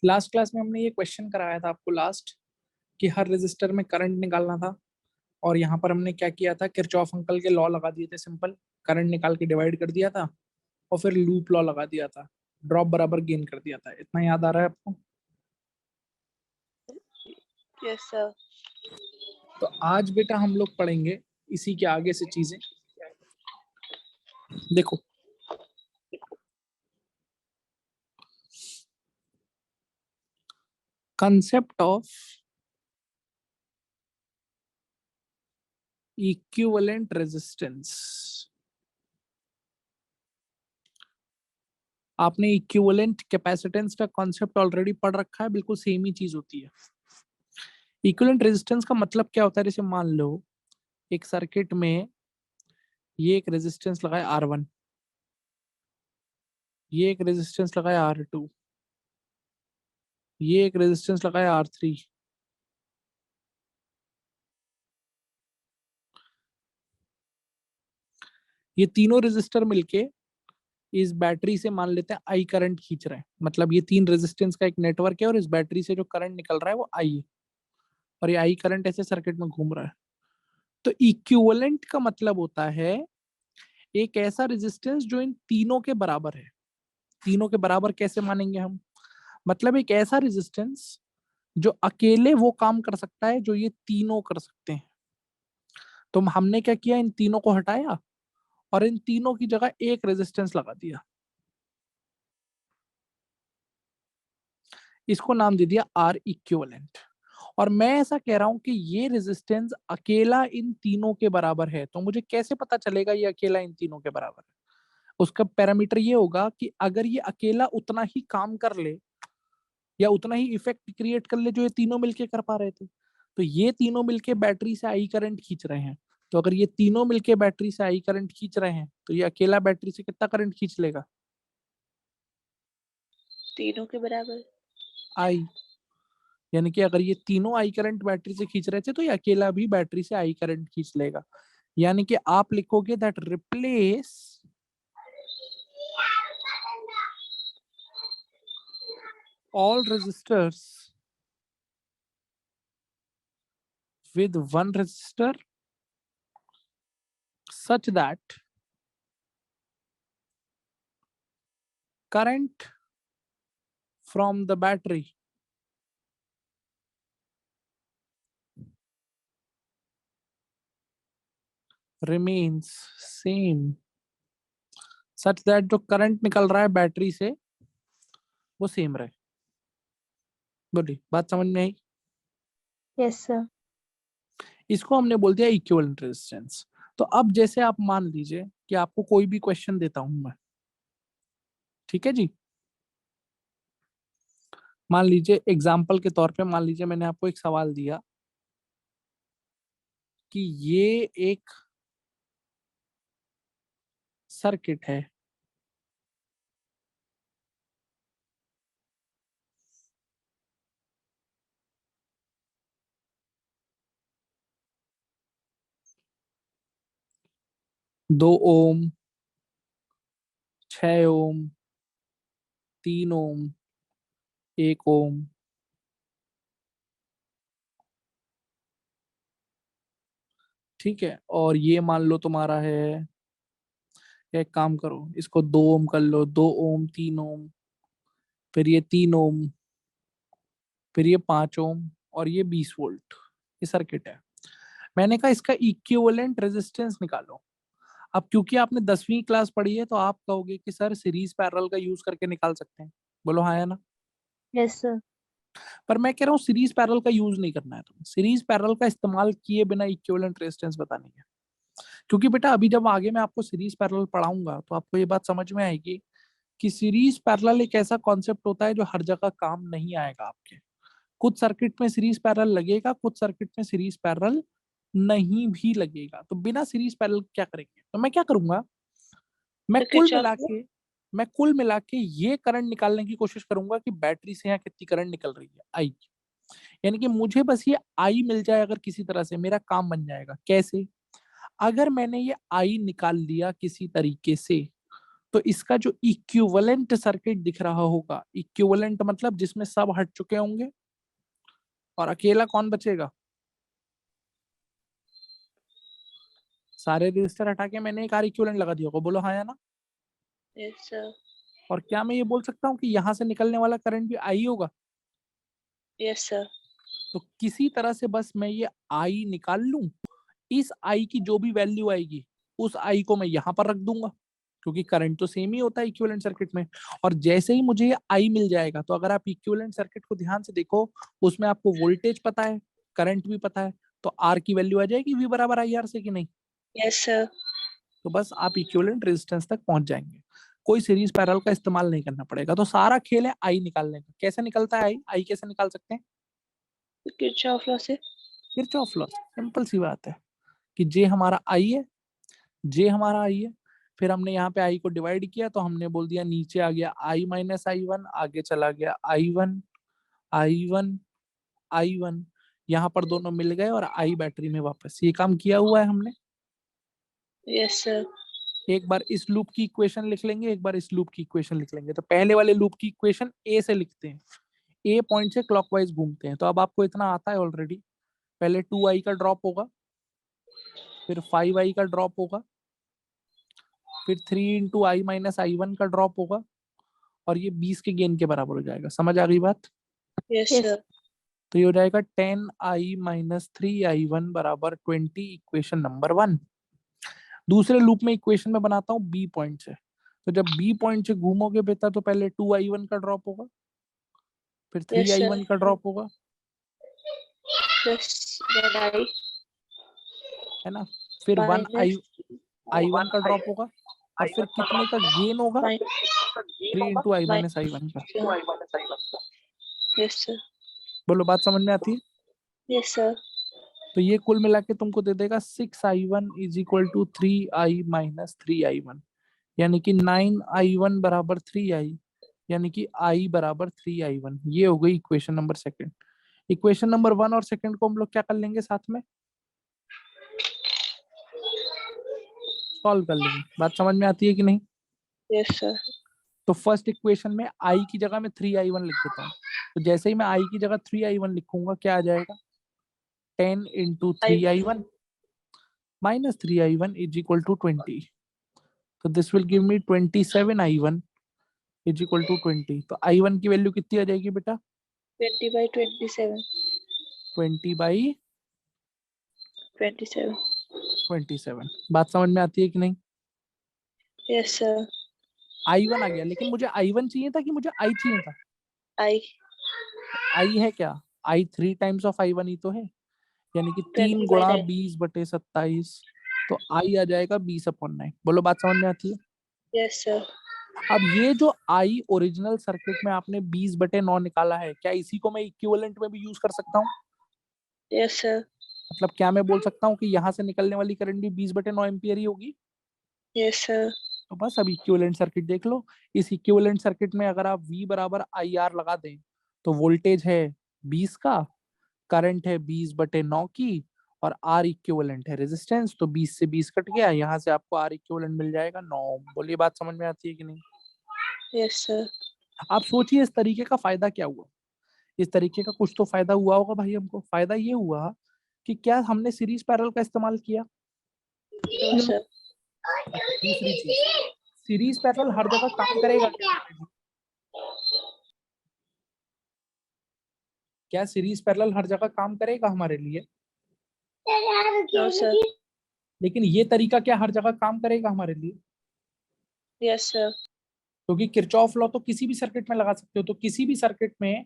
Last class में हमने ये क्वेश्चन कराया था आपको लास्ट, कि हर रेजिस्टर में करंट निकालना था। और यहाँ पर हमने क्या किया था, किरचॉफ अंकल के लॉ लगा दिए थे, सिंपल करंट निकाल के डिवाइड कर दिया था और फिर लूप लॉ लगा दिया था, ड्रॉप बराबर गेन कर दिया था। इतना याद आ रहा है आपको? Yes sir. तो आज बेटा हम लोग पढ़ेंगे इसी के आगे से चीजें। देखो, कंसेप्ट ऑफ इक्विवेलेंट रेजिस्टेंस। आपने इक्विवेलेंट कैपेसिटेंस का कॉन्सेप्ट ऑलरेडी पढ़ रखा है, बिल्कुल सेम ही चीज होती है। इक्विवेलेंट रेजिस्टेंस का मतलब क्या होता है? जैसे मान लो एक सर्किट में ये एक रेजिस्टेंस लगाए R1, ये एक रेजिस्टेंस लगाए R2, ये एक रेजिस्टेंस लगाए R3, ये तीनों रेजिस्टर मिलके इस बैटरी से मान लेते हैं आई करंट खींच रहे हैं। मतलब ये तीन रेजिस्टेंस का एक नेटवर्क है और इस बैटरी से जो करंट निकल रहा है वो आई है, और ये आई करंट ऐसे सर्किट में घूम रहा है। तो इक्विवेलेंट का मतलब होता है एक ऐसा रेजिस्टेंस जो इन तीनों के बराबर है। तीनों के बराबर कैसे मानेंगे हम? मतलब एक ऐसा रेजिस्टेंस जो अकेले वो काम कर सकता है जो ये तीनों कर सकते हैं। तो हमने क्या किया, इन तीनों को हटाया और इन तीनों की जगह एक रेजिस्टेंस लगा दिया, इसको नाम दे दिया आर इक्विवेलेंट। और मैं ऐसा कह रहा हूं कि ये रेजिस्टेंस अकेला इन तीनों के बराबर है। तो मुझे कैसे पता चलेगा ये अकेला इन तीनों के बराबर है? उसका पैरामीटर ये होगा कि अगर ये अकेला उतना ही काम कर ले या उतना ही इफेक्ट क्रिएट कर ले जो ये तीनों मिलके कर पा रहे थे, तो ये तीनों मिलके बैटरी से आई करंट खींच रहे हैं। तो अगर ये तीनों मिलके बैटरी से आई करंट खींच रहे हैं तो ये अकेला बैटरी से कितना करंट खींच लेगा? तीनों के बराबर। आई। यानी कि अगर ये तीनों आई करंट बैटरी से खींच रहे थे तो ये अकेला भी बैटरी से आई करंट खींच लेगा। यानी कि आप लिखोगे that replace all resistors with one resistor such that current from the battery remains same, such that जो करंट निकल रहा है बैटरी से वो सेम रहे। बोली बात समझ में आई? Yes sir. इसको हमने बोल दिया इक्विवेलेंट रेजिस्टेंस। तो अब जैसे आप मान लीजिए कि आपको कोई भी क्वेश्चन देता हूं मैं, ठीक है जी। मान लीजिए एग्जाम्पल के तौर पे, मान लीजिए मैंने आपको एक सवाल दिया कि ये एक सर्किट है, दो ओम, 6 ओम, 3 ओम, 1 ओम। ठीक है, और ये मान लो तुम्हारा है, एक काम करो इसको 2 ओम कर लो, 2 ओम, 3 ओम, फिर ये 3 ओम, फिर ये 5 ओम, और ये 20 वोल्ट। ये सर्किट है। मैंने कहा इसका इक्विवेलेंट रेजिस्टेंस निकालो। अब क्योंकि आपने 10वीं क्लास पढ़ी है तो आप कहोगे कि सर सीरीज पैरेलल का यूज करके निकाल सकते हैं। बोलो हाँ या ना? Yes sir. पर मैं कह रहा हूँ सीरीज पैरेलल का यूज नहीं करना है। तुम्हें सीरीज पैरेलल का इस्तेमाल किए बिना इक्विवेलेंट रेजिस्टेंस बतानी है। क्योंकि बेटा अभी जब आगे मैं आपको सीरीज पैरेलल पढ़ाऊंगा तो आपको ये बात समझ में आएगी कि सीरीज पैरेलल एक ऐसा कॉन्सेप्ट होता है जो हर जगह काम नहीं आएगा आपके। कुछ सर्किट में सीरीज पैरेलल लगेगा, कुछ सर्किट में सीरीज पैरेलल नहीं भी लगेगा। तो बिना सीरीज पैरेलल क्या करेंगे? तो मैं क्या करूंगा, मैं तो कुल किरचॉफ मिला लॉ। के मैं कुल मिला के ये करंट निकालने की कोशिश करूंगा कि बैटरी से यहाँ कितनी करंट निकल रही है, आई। यानी कि मुझे बस ये आई मिल जाए अगर किसी तरह से, मेरा काम बन जाएगा। कैसे? अगर मैंने ये आई निकाल लिया किसी तरीके से तो इसका जो इक्विवेलेंट सर्किट दिख रहा होगा, इक्विवेलेंट मतलब जिसमें सब हट चुके होंगे और अकेला कौन बचेगा, सारे रजिस्टर हटा के मैंने एक आर इक्विवेलेंट लगा दिया होगा, बोलो हाँ या ना। Yes sir. और क्या मैं ये बोल सकता हूँ कि यहाँ से निकलने वाला करंट भी आई होगा। Yes sir. तो किसी तरह से बस मैं ये आई निकाल लूं, इस आई की जो भी वैल्यू आएगी उस आई को मैं यहाँ पर रख दूंगा, क्योंकि करंट तो सेम ही होता है इक्विवेलेंट सर्किट में। और जैसे ही मुझे ये आई मिल जाएगा, तो अगर आप इक्विवेलेंट सर्किट को ध्यान से देखो, उसमें आपको वोल्टेज पता है, करंट भी पता है, तो आर की वैल्यू आ जाएगी वी बराबर आई आर से कि नहीं। Yes sir. तो बस आप इक्विवेलेंट रेजिस्टेंस तक पहुंच जाएंगे, कोई सीरीज पैरेलल का इस्तेमाल नहीं करना पड़ेगा। तो सारा खेल है आई निकालने का। कैसे निकलता है आई, आई कैसे निकाल सकते हैं, किरचॉफ लॉ से। किरचॉफ लॉ से। सिंपल सी बात है कि जे हमारा आई है, जे हमारा आई है, फिर हमने यहाँ पे आई को डिवाइड किया, तो हमने बोल दिया नीचे आ गया आई माइनस आई वन, आगे चला गया I one, I one, I one, यहाँ पर दोनों मिल गए और आई बैटरी में वापस। ये काम किया हुआ है हमने। Yes sir. एक बार इस लूप की इक्वेशन लिख लेंगे, एक बार इस लूप की इक्वेशन लिख लेंगे। तो पहले वाले लूप की इक्वेशन ए से लिखते हैं, ए पॉइंट से क्लॉकवाइज घूमते हैं। तो अब आपको इतना आता है ऑलरेडी, पहले 2i का ड्रॉप होगा, फिर 5i का ड्रॉप होगा, फिर 3 × i - का ड्रॉप होगा, और ये 20 के गेन के बराबर हो जाएगा। समझ आ गई बात। Yes yes sir. तो ये हो जाएगा 10i - 3i1 बराबर 20, इक्वेशन नंबर 1। दूसरे लूप में इक्वेशन में बनाता हूँ बी पॉइंट से। तो जब बी पॉइंट से घूमोगे बेटा, तो पहले 2i1 का ड्रॉप होगा, फिर three yes I sir. One का ड्रॉप होगा, प्लस वन आई है ना, फिर one I minus I one का ड्रॉप होगा, और फिर कितने का गेन होगा, माइनस 3 × i - i1 का। Yes sir. बोलो बात समझ में आती है। Yes sir. तो ये कुल मिला के तुमको दे देगा 6i1 = 3i - 3i1, यानी कि 9i1 बराबर 3i, यानी कि i बराबर 3i1। ये हो गई equation number second. Equation number 1 और सेकंड को हम लोग क्या कर लेंगे, साथ में सॉल्व कर लेंगे। बात समझ में आती है कि नहीं। Yes sir. तो फर्स्ट इक्वेशन में आई की जगह मैं 3i1 लिख देता हूँ। तो जैसे ही मैं आई की जगह 3i1 लिखूंगा, क्या आ जाएगा, 10 × 3i1 - 3i1 = 20। तो this will give me 27i1 = 20। तो i1 की वैल्यू कितनी आ जाएगी बेटा, 20/27। 20/27। 27। बात समझ में आती है कि नहीं। Yes sir. i1 आ गया, लेकिन मुझे i1 चाहिए था कि मुझे i चाहिए था। आई i है क्या, i 3 टाइम्स ऑफ i1 ही तो है, यानी कि 20/9। 3 × 20/27। तो i आ जाएगा 20/9। बोलो बात समझ में आती है। Yes sir. अब ये जो i ओरिजिनल सर्किट में आपने 20/9 निकाला है, क्या इसी को मैं इक्विवेलेंट में भी यूज कर सकता हूँ। Yes sir. मतलब क्या मैं बोल सकता हूँ कि यहाँ से निकलने वाली करंट भी 20/9 एम्पियर ही होगी। Yes sir. तो बस अब इक्विवेलेंट सर्किट देख लो। इस इक्विवेलेंट सर्किट में अगर आप V बराबर आई आर लगा दें, तो वोल्टेज है 20 का, करंट है 20/9 की, और R इक्विवेलेंट है रेजिस्टेंस। तो 20 से 20 कट गया, यहाँ से आपको R इक्विवेलेंट मिल जाएगा 9। बोलिए बात समझ में आती है कि नहीं। Yes sir. आप सोचिए इस तरीके का फायदा क्या हुआ। इस तरीके का कुछ तो फायदा हुआ होगा भाई हमको। फायदा ये हुआ कि क्या हमने सीरीज पैरेलल का इस्तेमाल किया। No sir. अच्छा, दूसरी चीज, सीरीज पैरेलल हर जगह काम करेगा क्या हमारे लिए? क्या सीरीज पैरेलल हर जगह काम करेगा हमारे लिए? No sir. लेकिन ये तरीका क्या हर जगह काम करेगा हमारे लिए? Yes sir. क्योंकि किरचॉफ लॉ तो किसी भी सर्किट में लगा सकते हो। तो किसी भी सर्किट में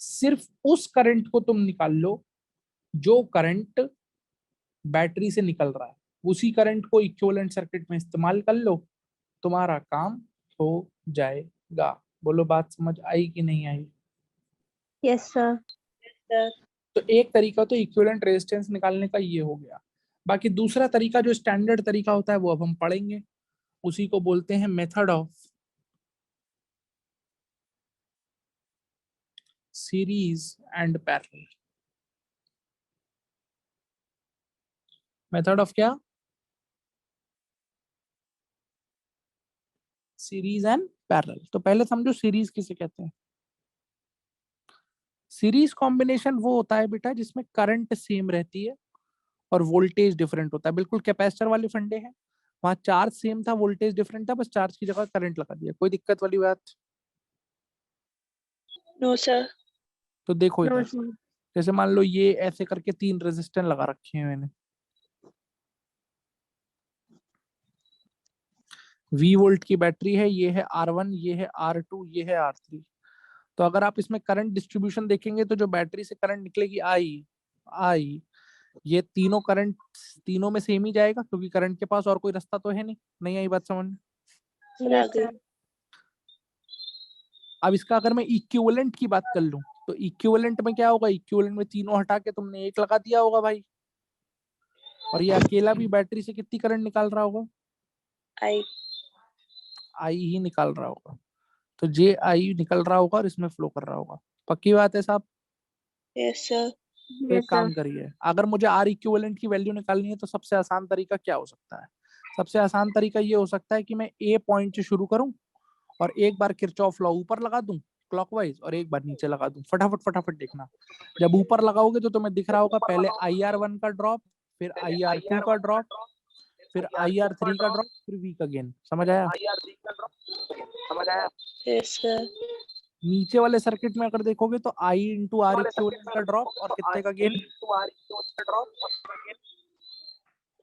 सिर्फ उस करंट को तुम निकाल लो जो करंट बैटरी से निकल रहा है, उसी करंट को इक्विवेलेंट सर्किट में इस्तेमाल कर लो, तुम्हारा काम हो जाएगा। बोलो बात समझ आई कि नहीं आई। Yes sir. सर। तो एक तरीका तो इक्विवेलेंट रेजिस्टेंस निकालने का ये हो गया। बाकी दूसरा तरीका जो स्टैंडर्ड तरीका होता है वो अब हम पढ़ेंगे, उसी को बोलते हैं method of series and parallel. Method of क्या, सीरीज एंड पैरेलल। तो पहले समझो सीरीज किसे कहते हैं। सीरीज कॉम्बिनेशन वो होता है बेटा जिसमें करंट सेम रहती है और वोल्टेज डिफरेंट होता है। बिल्कुल कैपेसिटर वाले फंडे हैं, वहां चार्ज सेम था, वोल्टेज डिफरेंट था, बस चार्ज की जगह करंट लगा दिया। कोई दिक्कत वाली बात? No sir. तो देखो नो इधर, सर। जैसे मान लो ये ऐसे करके 3 रेजिस्टेंस लगा रखे हैं मैंने। V वोल्ट की बैटरी है, ये है R1, ये है R2, ये है R3। तो अगर आप इसमें करंट डिस्ट्रीब्यूशन देखेंगे तो जो बैटरी से करंट निकलेगी आई आई, ये तीनों करंट तीनों में सेम ही जाएगा, क्योंकि करंट के पास और कोई रास्ता तो है नहीं। नहीं आई बात समझ में? सर आ गई। अब इसका अगर मैं इक्विवेलेंट की बात कर लूं तो इक्विवेलेंट में क्या होगा, इक्विवेलेंट में तीनों हटा के तुमने एक लगा दिया होगा भाई, और ये अकेला भी बैटरी से कितनी करंट निकाल रहा होगा? आई। आई ही निकाल रहा होगा। तो जे आई निकल रहा होगा और इसमें फ्लो कर रहा होगा। पक्की बात है साहब? Yes sir. तो एक काम करिए, अगर मुझे आर इक्विवेलेंट की वैल्यू निकालनी है तो सबसे आसान तरीका क्या हो सकता है? सबसे आसान तरीका ये हो सकता है कि मैं ए पॉइंट से शुरू करूं और एक बार किरचॉफ लॉ ऊपर लगा दूं क्लॉकवाइज और एक बार नीचे लगा दूं। फटाफट फटाफट देखना, जब ऊपर लगाओगे तो तुम्हें दिख रहा होगा पहले IR1 का ड्रॉप, फिर IR2 का ड्रॉप, फिर IR3 का ड्रॉप, फिर V का गेन। समझ आया? Yes sir. नीचे वाले सर्किट में अगर देखोगे तो I इंटू आर इक्विवेलेंट का ड्रॉप और कितने का गेन?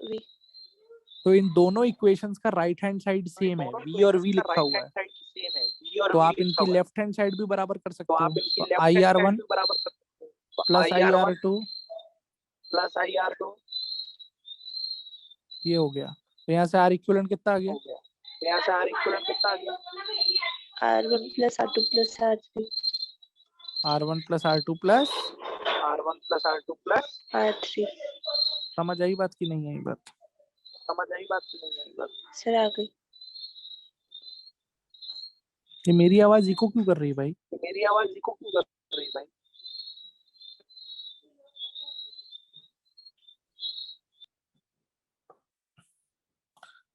वी। तो इन दोनों इक्वेशंस का राइट हैंड साइड सेम है, V और V लिखा हुआ है, तो आप इनकी लेफ्ट हैंड साइड भी बराबर कर सकते हो। तो IR1 प्लस IR2 ये हो गया। तो यहाँ से आर इक्विवेलेंट कितना आ गया? R1 plus R2 plus R3। R1 plus R2 plus R3। समझ आई बात की नहीं आई बात? सर आ गई। ये मेरी आवाज इको क्यों कर रही है भाई?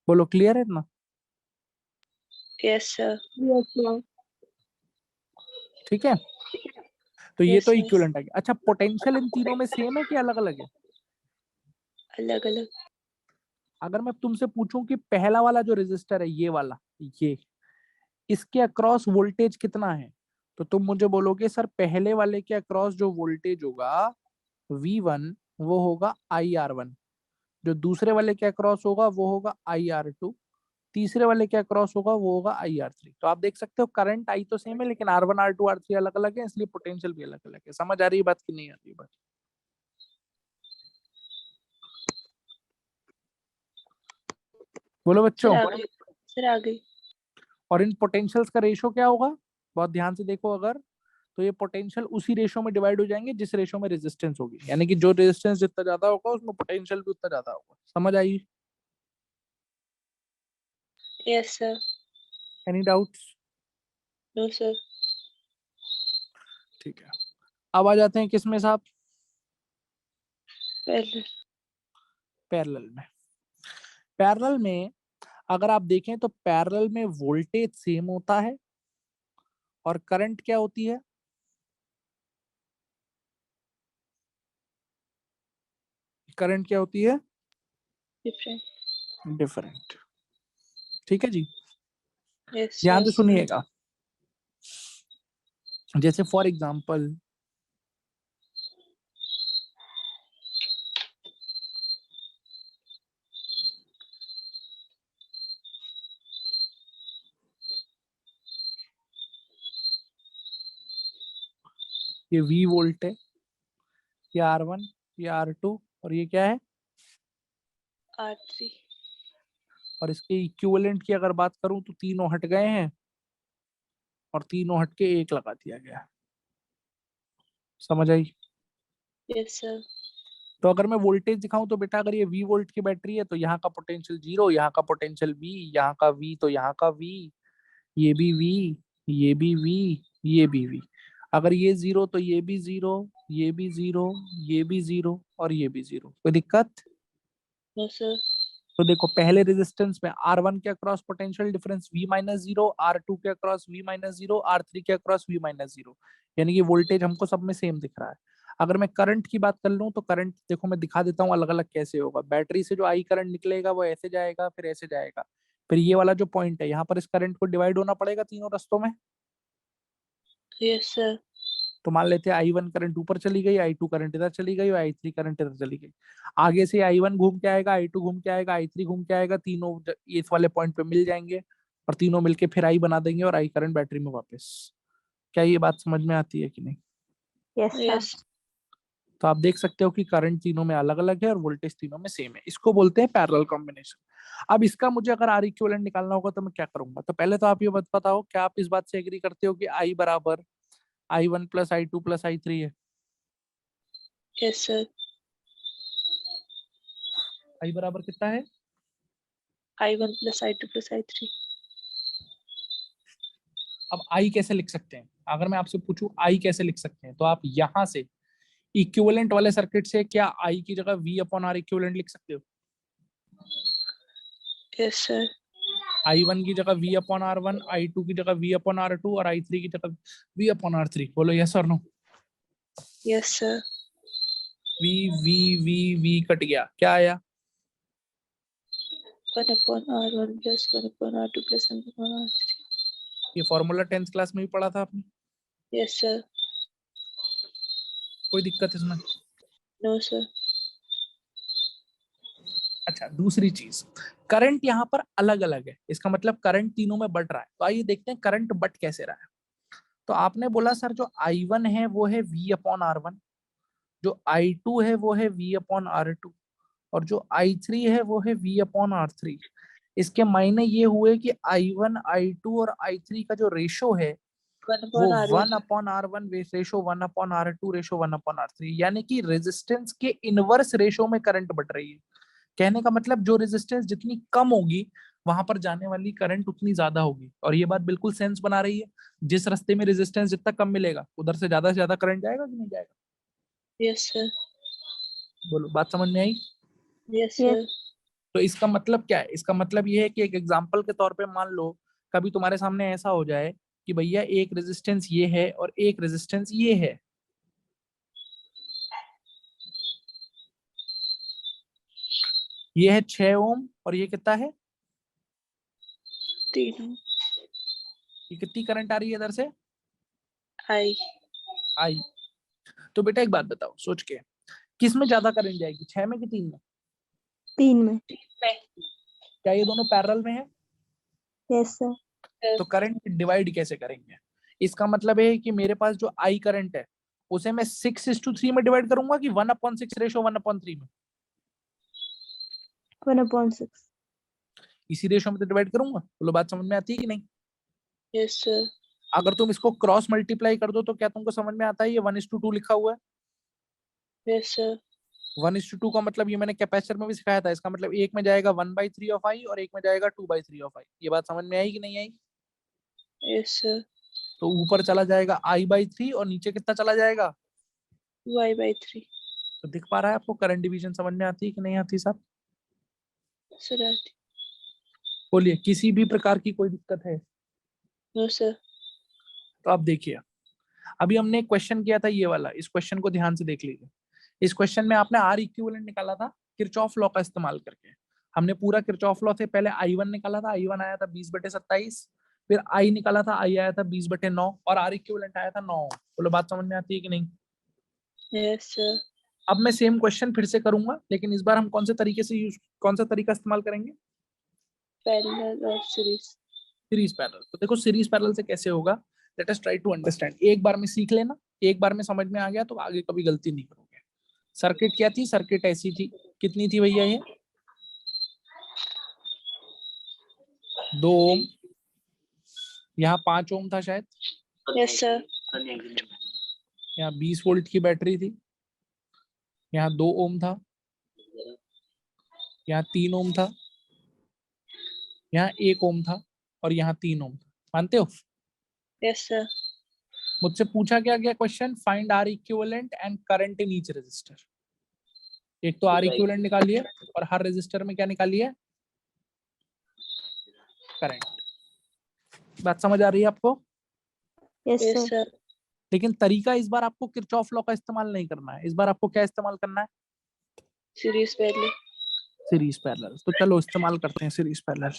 बोलो क्लियर है ना? Yes sir. ठीक है, तो ये Yes, तो sir. इक्विवेलेंट आ गया। अच्छा, पोटेंशियल इन तीनों में सेम है कि अलग अलग है? अलग अलग। अगर मैं तुमसे पूछूं कि पहला वाला जो रेजिस्टर है ये वाला, ये इसके अक्रॉस वोल्टेज कितना है, तो तुम मुझे बोलोगे सर पहले वाले के अक्रॉस जो वोल्टेज होगा V1 वो होगा IR1, जो दूसरे वाले के अक्रॉस होगा वो होगा IR2, तीसरे वाले के अक्रॉस होगा वो होगा IR3। तो आप देख सकते हो करंट आई तो सेम है लेकिन R1 R2 R3 अलग अलग है, इसलिए पोटेंशियल भी अलग अलग है। समझ आ रही है बात की नहीं आ रही बात? बोलो बच्चों। सर आ गई। और इन पोटेंशियल्स का रेशो क्या होगा, बहुत ध्यान से देखो अगर, तो ये पोटेंशियल उसी रेशो में डिवाइड हो जाएंगे जिस रेशो में रेजिस्टेंस होगी, यानी कि जो रेजिस्टेंस जितना ज्यादा होगा उसमें पोटेंशियल भी उतना ज्यादा होगा। समझ आई? Yes sir. Any doubts? No sir. ठीक है, अब आ जाते हैं किसमें साहब? पहले। पैरेलल में। पैरेलल में अगर आप देखें तो पैरेलल में वोल्टेज सेम होता है और करंट क्या होती है? करंट क्या होती है? डिफरेंट। डिफरेंट। ठीक है जी, यस ध्यान से सर। सुनिएगा। जैसे फॉर एग्जांपल ये V वोल्ट है, ये R1, ये R2 और ये क्या है? R3। और इसके इक्विवेलेंट की अगर बात करूं तो तीनों हट गए हैं और तीनों हट के एक लगा दिया गया। समझ आई? Yes sir. तो अगर मैं वोल्टेज दिखाऊं तो बेटा अगर ये V वोल्ट की बैटरी है तो यहाँ का पोटेंशियल 0, यहाँ का पोटेंशियल V, यहाँ का V तो यहाँ का V, ये भी V, ये भी V, ये भी V। अगर ये 0 तो ये भी 0, ये भी 0, ये भी 0 और ये भी 0। कोई दिक्कत? No sir. तो देखो पहले रेजिस्टेंस में R1 के across potential difference V minus zero, R2 के across V minus zero, R3 के अक्रॉस V माइनस जीरो, यानी कि वोल्टेज हमको सब में सेम दिख रहा है। अगर मैं करंट की बात कर लूं तो करंट देखो मैं दिखा देता हूँ अलग अलग कैसे होगा। बैटरी से जो आई करंट निकलेगा वो ऐसे जाएगा, फिर ऐसे जाएगा, फिर ये वाला जो पॉइंट है यहाँ पर इस करंट को डिवाइड होना पड़ेगा तीनों रास्तों में। Yes, sir. तो मान लेते हैं I1 करंट ऊपर चली गई, I2 करंट इधर चली गई और I3 करंट इधर चली गई। आगे से I1 घूम के आएगा, I2 घूम के आएगा, I3 घूम के आएगा, तीनों इस वाले पॉइंट पे मिल जाएंगे और तीनों मिलके फिर I बना देंगे और I करंट बैटरी में वापस। क्या ये बात समझ में आती है कि नहीं? Yes sir. Yes. तो आप देख सकते हो कि करंट तीनों में अलग अलग है और वोल्टेज तीनों में सेम है। इसको बोलते हैं पैरेलल कॉम्बिनेशन। अब इसका मुझे अगर आर इक्विवेलेंट निकालना होगा तो मैं क्या करूंगा? तो पहले तो आप ये बताओ, क्या आप इस बात से एग्री करते हो कि I बराबर I1 plus I2 plus I3 है? Yes, sir. I बराबर कितना है? I1 plus I2 plus I3. अब I कैसे लिख सकते हैं? अगर मैं आपसे पूछूं I कैसे लिख सकते हैं, तो आप यहां से इक्विवेलेंट वाले सर्किट से क्या I की जगह V अपॉन R इक्विवेलेंट लिख सकते हो? Yes, sir. I1 की जगह V अपॉन R1, I2 की जगह V अपॉन R2 और I3 की जगह V अपॉन R3। बोलो यस और no. Yes, sir. V V V V cut गया, क्या आया? 1 upon R1 plus 1 upon R2 plus 1 upon R3. ये फॉर्मूला 10th क्लास में भी पढ़ा था आपने। Yes, sir. कोई दिक्कत इसमें? No, sir. अच्छा, दूसरी चीज, करंट यहाँ पर अलग अलग है, इसका मतलब करंट तीनों में बढ़ रहा है। तो आइए देखते हैं करंट बढ़ कैसे रहा है। तो आपने बोला सर जो I1 है वो है V अपॉन R1, जो I2 है वो है V अपॉन R2 और जो I3 है वो है V अपॉन R3। इसके मायने ये हुए कि I1, I2 और I3 का जो रेशो है 1 वो upon R1. 1 upon R1 ratio 1 upon R2 ratio 1 upon R3, यानी कि रेजिस्टेंस के इनवर्स रेशो में करंट बढ़ रही है। कहने का मतलब जो रेजिस्टेंस जितनी कम होगी वहां पर जाने वाली करंट उतनी ज्यादा होगी। और ये बात बिल्कुल सेंस बना रही है, जिस रास्ते में रेजिस्टेंस जितना कम मिलेगा उधर से ज्यादा करंट जाएगा कि नहीं जाएगा? Yes, sir. बोलो, बात समझ में आई? Yes, sir. तो इसका मतलब क्या है? इसका मतलब ये है कि एक एग्जांपल के तौर पे मान लो कभी तुम्हारे सामने ऐसा हो जाए कि भैया एक रेजिस्टेंस ये है और एक रेजिस्टेंस ये है। ये है 6 ओम और ये कितना है? 3 ये कितनी करंट आ रही है इधर से? I. आई। तो बेटा एक बात बताओ सोच के, किस में ज्यादा करंट जाएगी, 6 में कि 3 में? 3 में। क्या ये दोनों पैरेलल में है? Yes sir. तो करंट डिवाइड कैसे करेंगे? इसका मतलब है कि मेरे पास जो आई करंट है उसे मैं 6:3 में डिवाइड करूंगा कि 1/6 रेशो 1/3 में? 1/6। इसी रेशो में तो डिवाइड करूंगा। बोलो, बात समझ में आती है कि नहीं? Yes, sir. अगर तुम इसको क्रॉस मल्टीप्लाई कर दो तो क्या तुमको समझ में आता है? ये 1:2 लिखा हुआ है। Yes, sir. 1:2 का मतलब ये मैंने कैपेसिटर में भी सिखाया था, इसका मतलब एक में जाएगा 1/3 ऑफ आई और एक में जाएगा 2/3 ऑफ आई। ये बात समझ में आई कि नहीं आई? Yes, sir. तो ऊपर चला जाएगा I/3 और नीचे कितना चला जाएगा? 2I/3. तो दिख पा रहा है आपको करंट डिवीजन समझ में आती है कि नहीं आती साहब? Sir. बोलिए, किसी भी प्रकार की कोई दिक्कत है? No, sir. तो आप देखिए, अभी हमने एक क्वेश्चन किया था ये वाला, इस क्वेश्चन को ध्यान से देख लीजिए। इस क्वेश्चन में आपने आर इक्विवेलेंट निकाला था किरचॉफ लॉ का इस्तेमाल करके। हमने पूरा किरचॉफ लॉ से पहले I1 निकाला था, I1 आया था 20/27, फिर I निकाला था, I आया था 20/9 और आर इक्विवेलेंट आया था 9। बोलो, बात समझ में आती है कि नहीं? Yes, sir. अब मैं सेम क्वेश्चन फिर से करूंगा, लेकिन इस बार हम कौन सा तरीका इस्तेमाल करेंगे? Parallel or series? Series parallel. तो देखो सीरीज पैरेलल से कैसे होगा, let us try to understand. एक बार में सीख लेना, एक बार में समझ में आ गया तो आगे कभी गलती नहीं करोगे। सर्किट क्या थी? सर्किट ऐसी थी, कितनी थी भैया ये? 2 ओम, यहाँ 5 ओम था शायद, Yes, sir. यहाँ 20 वोल्ट की बैटरी थी, यहाँ 2 ओम था, यहाँ 3 ओम था, यहाँ 1 ओम था और यहाँ 3 ओम था। मानते हो? Yes, sir. मुझसे पूछा क्या गया question? Find R equivalent and current in each resistor. एक तो आर इक्विवेलेंट निकालिए और हर रेजिस्टर में क्या निकालिए? करेंट। बात समझ आ रही है आपको? Yes, Yes, sir. sir. लेकिन तरीका इस बार आपको किरचॉफ लॉ का इस्तेमाल नहीं करना है, इस बार आपको क्या इस्तेमाल करना है? Series parallel. Series parallel. तो चलो इस्तेमाल करते हैं सीरीज पैरेलल।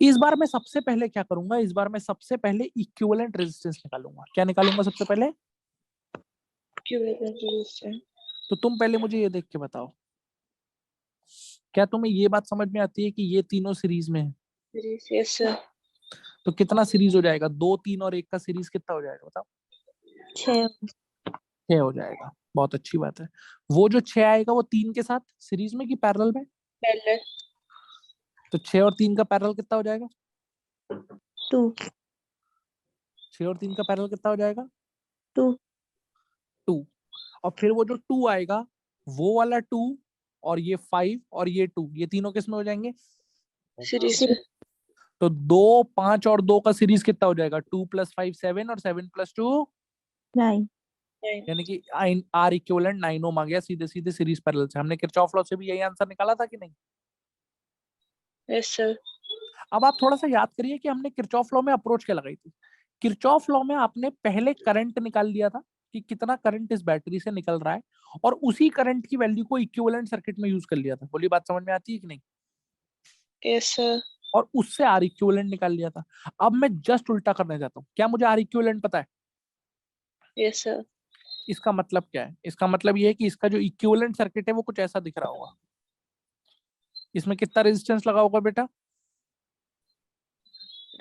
इस बार मैं सबसे पहले क्या करूंगा, इस बार मैं सबसे पहले इक्विवेलेंट रेजिस्टेंस निकालूंगा। क्या निकालूंगा सबसे पहले? Equivalent resistance. तो तुम पहले मुझे ये देख के बताओ, क्या तुम्हें ये बात समझ में आती है कि ये तीनों सीरीज में है? Series. Yes, sir. तो कितना सीरीज हो जाएगा? 2, 3 और 1 का सीरीज कितना हो जाएगा बताओ? 6. 6 हो जाएगा। बहुत अच्छी बात है। वो जो 6 आएगा वो 3 के साथ सीरीज में कि पैरेलल में? Parallel. तो 6 और 3 का पैरेलल कितना हो जाएगा? 2. 6 और 3 का पैरेलल कितना हो जाएगा? 2. 2। और फिर वो जो 2 आएगा वो वाला 2 और ये 5 और ये 2, ये तीनों किस में हो जाएंगे? Series. Series. तो 2, 5 और 2 का सीरीज कितना हो जाएगा? 2 + 5 7 और 7 + 2 9. 9. यानी कि आर इक्विवेलेंट 9 ओम आ गया सीधे सीधे सीरीज पैरेलल से। हमने किरचॉफ लॉ से भी यही आंसर निकाला था कि नहीं? Yes, sir. अब आप थोड़ा सा याद करिए कि हमने किरचॉफ लॉ में अप्रोच क्या लगाई थी। किरचॉफ लॉ में आपने पहले करंट निकाल लिया था कि कितना करंट इस बैटरी से निकल रहा है, और उसी करंट की वैल्यू को इक्विवेलेंट सर्किट में यूज कर लिया था। बोलिए बात समझ में आती है कि नहीं? Yes, sir. और उससे आर इक्विवेलेंट निकाल लिया था। अब मैं जस्ट उल्टा करने जाता हूँ। क्या मुझे आर इक्विवेलेंट पता है? Yes, sir. इसका मतलब क्या है? इसका मतलब ये है कि इसका जो इक्विवेलेंट सर्किट है वो कुछ ऐसा दिख रहा होगा। इसमें कितना रेजिस्टेंस लगा होगा बेटा?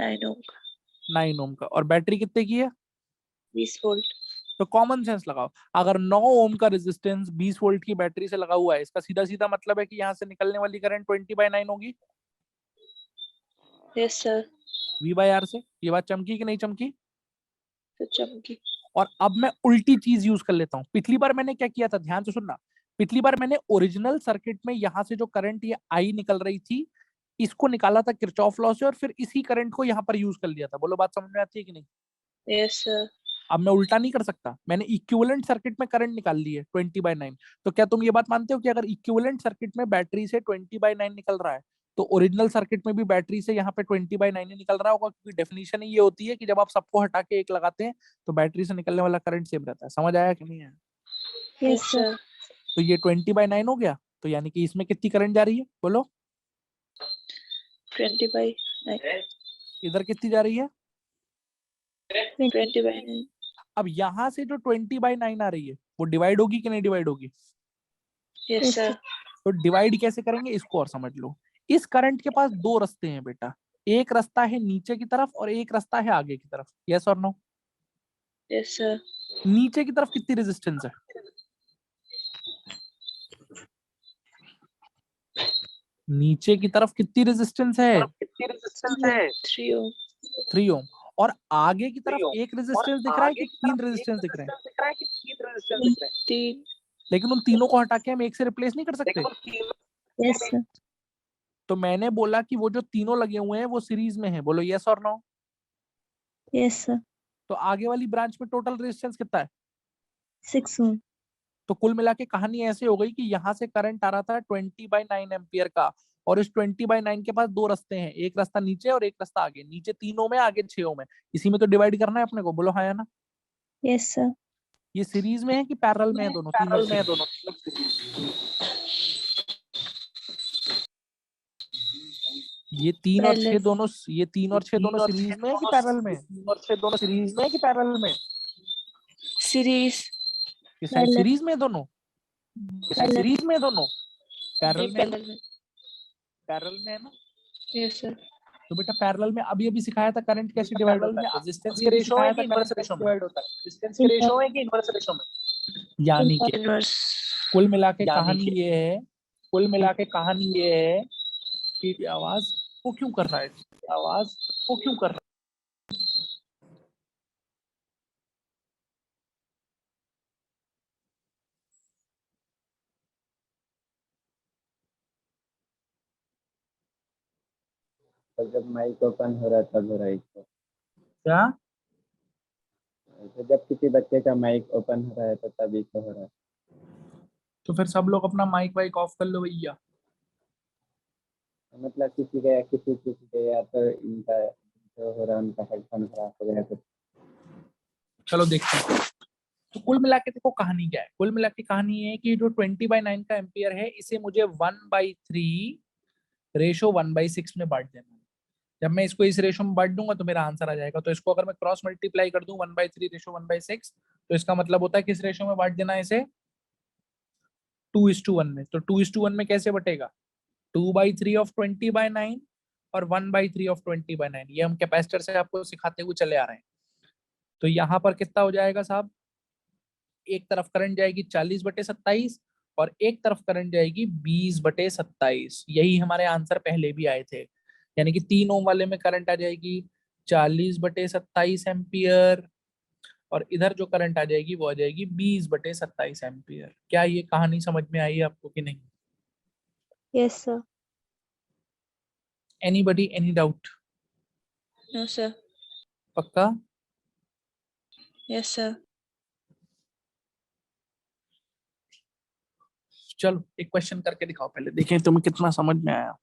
9 ohm. 9 ओम का। और बैटरी कितने की है? 20 volt. तो कॉमन सेंस लगाओ, अगर 9 ओम का रेजिस्टेंस 20 वोल्ट की बैटरी से लगा हुआ है, इसका सीधा सीधा मतलब है कि यहाँ से निकलने वाली करंट 20/9 होगी Yes, sir. V/R से। ये बात चमकी कि नहीं चमकी? तो चमकी. और अब मैं उल्टी चीज यूज कर लेता हूँ। पिछली बार मैंने क्या किया था, ध्यान से सुनना। पिछली बार मैंने ओरिजिनल सर्किट में यहाँ से जो करंट ये आई निकल रही थी, इसको निकाला था किरचॉफ लॉ से, और फिर इसी करंट को यहाँ पर यूज कर लिया था। बोलो बात समझ में आती है कि नहीं? Yes, sir. अब मैं उल्टा नहीं कर सकता। मैंने इक्विवेलेंट सर्किट में करंट निकाल ली है 20/9। तो क्या तुम ये बात मानते हो कि अगर इक्विवेलेंट सर्किट में बैटरी से 20/9 निकल रहा है, तो ओरिजिनल सर्किट में भी बैटरी से यहाँ पे 20/9 ही निकल रहा होगा? क्योंकि डेफिनेशन ही ये होती है कि जब आप सबको हटा के एक लगाते हैं तो बैटरी से निकलने वाला करंट सेम रहता है। समझ आया कि नहीं आया? Yes, Yes, sir. sir. तो ये 20/9 हो गया। तो यानी कि इसमें कितनी करंट जा रही है बोलो? 20/9. इधर कितनी जा रही है? 20/9. अब यहाँ से जो 20/9 आ रही है वो डिवाइड होगी कि नहीं डिवाइड होगी? Yes, Yes, sir. sir. तो डिवाइड कैसे करेंगे इसको और समझ लो। इस करंट के पास दो रास्ते हैं बेटा, एक रास्ता है नीचे की तरफ और एक रास्ता है आगे की तरफ। यस और नो? Yes, sir. नीचे की तरफ कितनी रेजिस्टेंस है? नीचे की तरफ कितनी रेजिस्टेंस है? 3 ohm. 3 ओम। और आगे की तरफ एक रेजिस्टेंस दिख रहा है कि 3 रेजिस्टेंस दिख रहे हैं? 3. लेकिन उन तीनों को हटा के हम एक से रिप्लेस नहीं कर सकते। Yes, sir. तो मैंने बोला कि वो जो तीनों लगे हुए हैं वो सीरीज में है। बोलो यस और नो? Yes, sir. तो आगे वाली ब्रांच में टोटल रेजिस्टेंस कितना है? 6 ohm. तो कुल मिला के कहानी ऐसे हो गई कि यहाँ से करंट आ रहा था 20/9 एम्पियर का, और इस 20/9 के पास दो रास्ते हैं, एक रास्ता नीचे और एक रास्ता आगे। नीचे 3 ओम है, आगे 6 ओम है। इसी में तो डिवाइड करना है अपने को। बोलो हाँ या ना? Yes, sir. ये सीरीज में है कि पैरेलल में है? दोनों तीनों सीरीज? ये 3 और 6 Parallel. दोनों, ये 3 और 6 दोनों सीरीज में है कि पैरेलल में? Series. ये Parallel. सीरीज में है दोनों? Parallel. पैरेलल में है ना? Parallel में. पैरेलल में है ना? Yes, sir. तो बेटा पैरेलल में अभी अभी सिखाया था करंट कैसे डिवाइड होता है, रेजिस्टेंस के रेशो है कि इनवर्स रेशो में? यानी कि Inverse. कुल मिला के कहानी ये है कि आवाज वो क्यों कर रहा है? तो जब माइक ओपन हो रहा है तब हो रहा है इसको। क्या? तो जब किसी बच्चे का माइक ओपन हो रहा है तो तभी तो हो रहा है। तो फिर सब लोग अपना माइक वाइक ऑफ कर लो भैया। मतलब किसी का या किसी किसी के या तो इनका जो हो रहा है उनका हेडफोन खराब हो गया कुछ। चलो देखते हैं। तो कुल मिला के देखो कहानी क्या है। कुल मिला के कहानी ये है कि जो 20/9 का एम्पियर है इसे मुझे 1/3 रेशो 1/6 में बांट देना है। जब मैं इसको इस रेशो में बांट दूंगा तो मेरा आंसर आ जाएगा। तो इसको अगर मैं क्रॉस मल्टीप्लाई कर दूं 1/3 रेशो 1/6, तो इसका मतलब होता है किस रेशो में बांट देना है इसे, 2:1 में। तो 2:1 में कैसे बटेगा, 2/3 ऑफ 20/9 और 1/3 ऑफ 20/9। ये हम कैपेसिटर से आपको सिखाते हुए चले आ रहे हैं। तो यहाँ पर कितना हो जाएगा साहब, एक तरफ करंट जाएगी 40/27 और एक तरफ करंट जाएगी 20/27। यही हमारे आंसर पहले भी आए थे। यानी कि 3 ओम वाले में करंट आ जाएगी 40/27 एम्पियर और इधर जो करंट आ जाएगी वो आ जाएगी 20/27 एम्पियर। क्या ये कहानी समझ में आई आपको कि नहीं? Yes, sir. Anybody, any doubt? No, sir. पक्का? Yes, sir. चलो एक क्वेश्चन करके दिखाओ पहले, देखें तुम्हें कितना समझ में आया।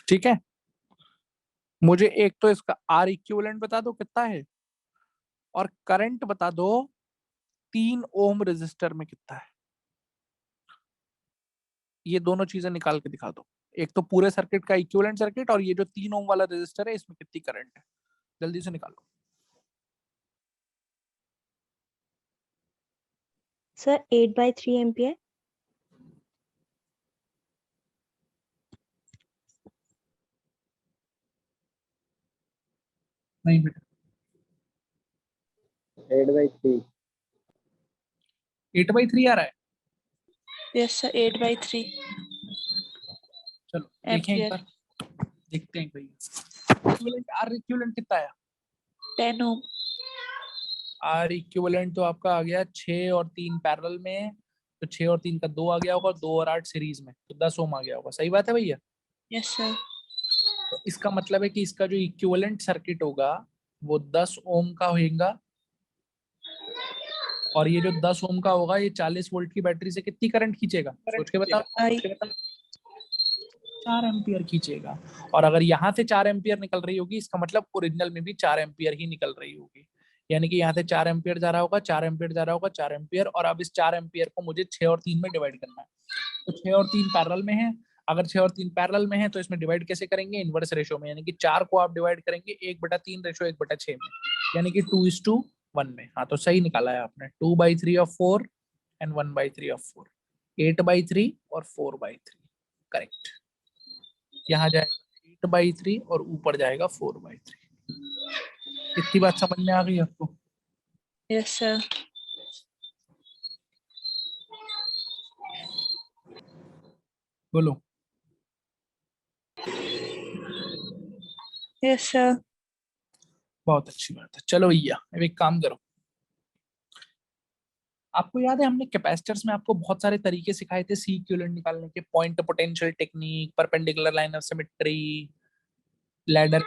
ठीक है, मुझे एक तो इसका आर इक्विवेलेंट बता दो कितना है, और करंट बता दो 3 ओम रेजिस्टर में कितना है। ये दोनों चीजें निकाल के दिखा दो। एक तो पूरे सर्किट का इक्विवेलेंट सर्किट, और ये जो 3 ओम वाला रेजिस्टर है इसमें कितनी करंट है, जल्दी से निकालो। Sir, 8/3 ampere. नहीं बेटा, 8/3। 8/3 आ रहा है। Yes, sir. 8/3 चलो देखें एक ampere. बार, देखते हैं भैया इक्विवेलेंट आर इक्विवेलेंट कितना आया। 10 ohm. आर इक्विवेलेंट तो आपका आ गया 6 और 3 पैरेलल में है, तो 6 और 3 का 2 आ गया होगा, 2 और 8 सीरीज में, तो 10 ओम आ गया होगा। सही बात है भैया। Yes, sir. तो इसका मतलब है कि इसका जो इक्विवेलेंट सर्किट होगा वो 10 ओम का होगा, और ये जो 10 ओम का होगा ये 40 वोल्ट की बैटरी से कितनी करंट खींचेगा, सोच के बताओ। I. 4 एम्पियर खींचेगा। और अगर यहाँ से 4 एम्पियर निकल रही होगी, इसका मतलब ओरिजिनल में भी 4 एम्पियर ही निकल रही होगी। यानी कि यहाँ से 4 एम्पियर जा रहा होगा, 4 एम्पियर जा रहा होगा, 4 एम्पियर, और अब इस 4 एम्पियर को मुझे 6 और 3 में डिवाइड करना है। तो 6 और 3 पैरेलल में है। अगर 6 और 3 पैरेलल में है तो इसमें डिवाइड कैसे करेंगे, इनवर्स रेशो में। यानी कि 4 को आप डिवाइड करेंगे 1/3 रेशो 1/6 में, यानी कि 2:1 में। हाँ तो सही निकाला है आपने, 2/3 ऑफ 4 एंड 1/3 ऑफ 4, 8/3 और 4/3, करेक्ट। यहाँ जाएगा 8/3 और ऊपर जाएगा 4/3। इतनी बात समझ में आ गई आपको? Yes, sir. बोलो। Yes, sir. बहुत अच्छी बात है। चलो भैया अब एक काम करो, आपको याद है हमने कैपेसिटर्स में आपको बहुत सारे तरीके सिखाए थे सी इक्विवेलेंट निकालने के, point potential technique, perpendicular line of symmetry, ladder,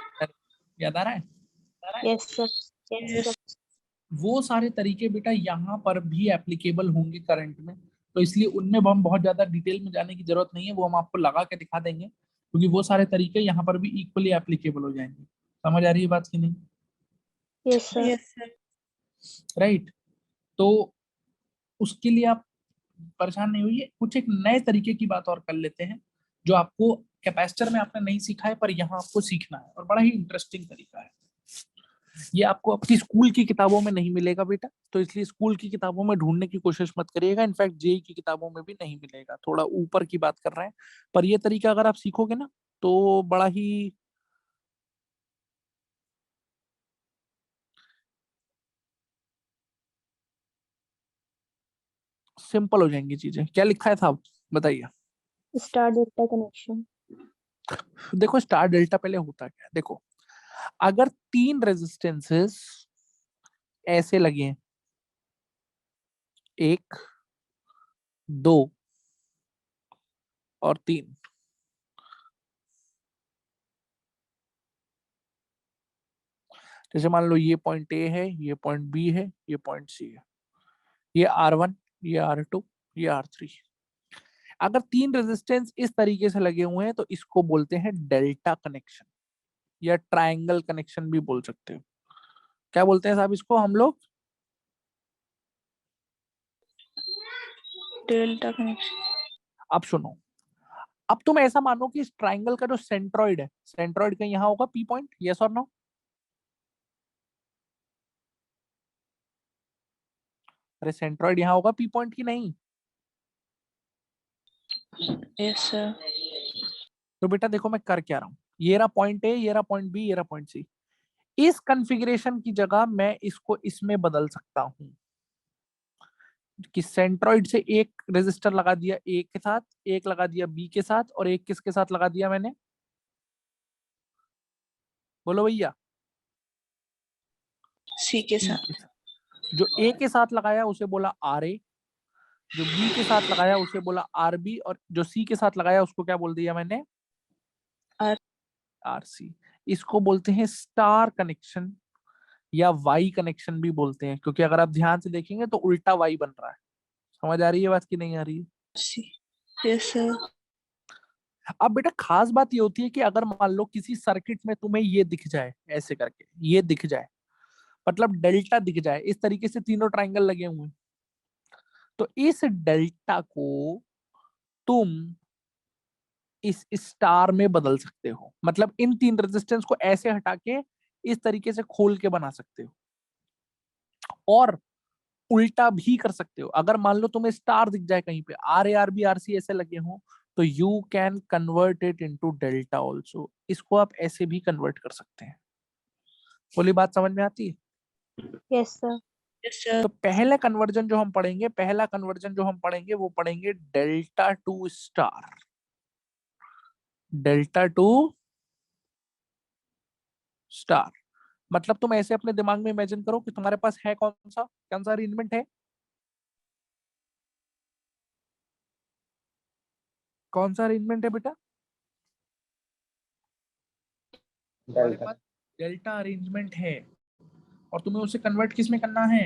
याद आ रहा है? Yes, sir. Yes, Yes. sir. वो सारे तरीके बेटा यहाँ पर भी एप्लीकेबल होंगे करंट में, तो इसलिए उनमें हम बहुत ज्यादा डिटेल में जाने की जरूरत नहीं है, वो हम आपको लगा के दिखा देंगे, क्योंकि वो सारे तरीके यहाँ पर भी इक्वली एप्लीकेबल हो जाएंगे। समझ आ रही है बात की नहीं? Yes, sir. Yes, sir. Right. तो उसके लिए आप परेशान नहीं होइए, कुछ एक नए तरीके की बात और कर लेते हैं जो आपको कैपेसिटर में आपने नहीं सीखा है पर यहाँ आपको सीखना है, और बड़ा ही इंटरेस्टिंग तरीका है। ये आपको आपकी स्कूल की किताबों में नहीं मिलेगा बेटा, तो इसलिए स्कूल की किताबों में ढूंढने की कोशिश मत करिएगा। इनफैक्ट जेई की किताबों में भी नहीं मिलेगा, थोड़ा ऊपर की बात कर रहे हैं। पर ये तरीका अगर आप सीखोगे ना तो बड़ा ही सिंपल हो जाएंगी चीजें। क्या लिखा है साहब, बताइए। Star delta connection. देखो स्टार डेल्टा पहले होता क्या है, देखो अगर 3 रेजिस्टेंसेस ऐसे लगे हैं, 1, 2 और 3, जैसे मान लो ये पॉइंट ए है, ये पॉइंट बी है, ये पॉइंट सी है, ये R1, ये R2, ये R3। अगर तीन रेजिस्टेंस इस तरीके से लगे हुए हैं तो इसको बोलते हैं डेल्टा कनेक्शन या ट्रायंगल कनेक्शन भी बोल सकते हो। क्या बोलते हैं साहब इसको हम लोग? Delta connection. अब सुनो, अब तुम ऐसा मानो कि इस ट्रायंगल का जो सेंट्रॉइड है, सेंट्रॉइड का यहाँ होगा पी पॉइंट, यस और नो? अरे सेंट्रॉइड यहाँ होगा पी पॉइंट की नहीं? Yes sir. तो बेटा देखो मैं कर क्या रहा हूँ, ये रहा पॉइंट ए, ये रहा पॉइंट बी, ये रहा पॉइंट सी। इस कॉन्फ़िगरेशन की जगह मैं इसको इसमें बदल सकता हूँ कि सेंट्रॉइड से एक रेजिस्टर लगा दिया ए के साथ, एक लगा दिया बी के साथ, और एक किसके साथ लगा दिया मैंने? बोलो भैया। सी के सी साथ। के साथ। जो ए के साथ लगाया उसे बोला आर ए, जो बी के साथ लगाया उसे बोला आर बी, और जो सी के साथ लगाया उसको क्या बोल दिया मैंने? आर। R C. इसको बोलते हैं स्टार कनेक्शन या वाई कनेक्शन भी बोलते हैं, क्योंकि अगर आप ध्यान से देखेंगे तो उल्टा वाई बन रहा है। समझ आ रही है बात कि नहीं आ रही है? सी। Yes sir. अब बेटा खास बात ये होती है कि अगर मान लो किसी सर्किट में तुम्हें ये दिख जाए, ऐसे करके ये दिख जाए, मतलब डेल्टा दिख जाए, इस तरीके से तीनों ट्रायंगल लगे हुए हैं, तो इस डेल्टा को तुम इस स्टार में बदल सकते हो। मतलब इन तीन रेजिस्टेंस को ऐसे हटा के इस तरीके से खोल के बना सकते हो, और उल्टा भी कर सकते हो। अगर मान लो तुम्हें स्टार दिख जाए कहीं पे, R A R B R C ऐसे लगे हो, तो you can convert it into delta also. इसको आप ऐसे भी कन्वर्ट कर सकते हैं। बोली बात समझ में आती है? Yes, sir. Yes sir. तो पहला कन्वर्जन जो हम पढ़ेंगे वो पढ़ेंगे delta to star. Delta to star मतलब तुम ऐसे अपने दिमाग में इमेजिन करो कि तुम्हारे पास है कौन सा अरेंजमेंट है? कौन सा अरेंजमेंट है बेटा? तुम्हारे डेल्टा। पास डेल्टा अरेंजमेंट है, और तुम्हें उसे कन्वर्ट किस में करना है?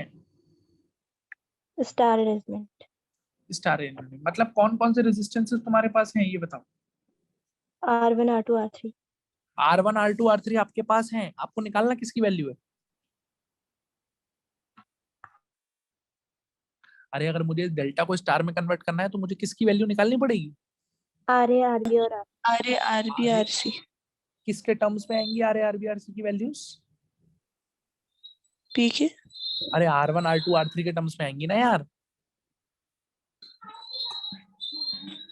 Star arrangement. स्टार अरेंजमेंट में। मतलब कौन कौन से रेजिस्टेंसेस तुम्हारे पास हैं ये बताओ। R1, R2, R3. R1 R2 R3 आपके पास हैं, आपको निकालना किसकी वैल्यू है? अरे अगर मुझे डेल्टा को स्टार में कन्वर्ट करना है तो मुझे किसकी वैल्यू निकालनी पड़ेगी? RA, RB और R. R A R B R C. किसके टर्म्स में आएंगी R A R B R C की वैल्यूज? पी के। अरे R1 R2 R3 के टर्म्स में आएंगी ना यार।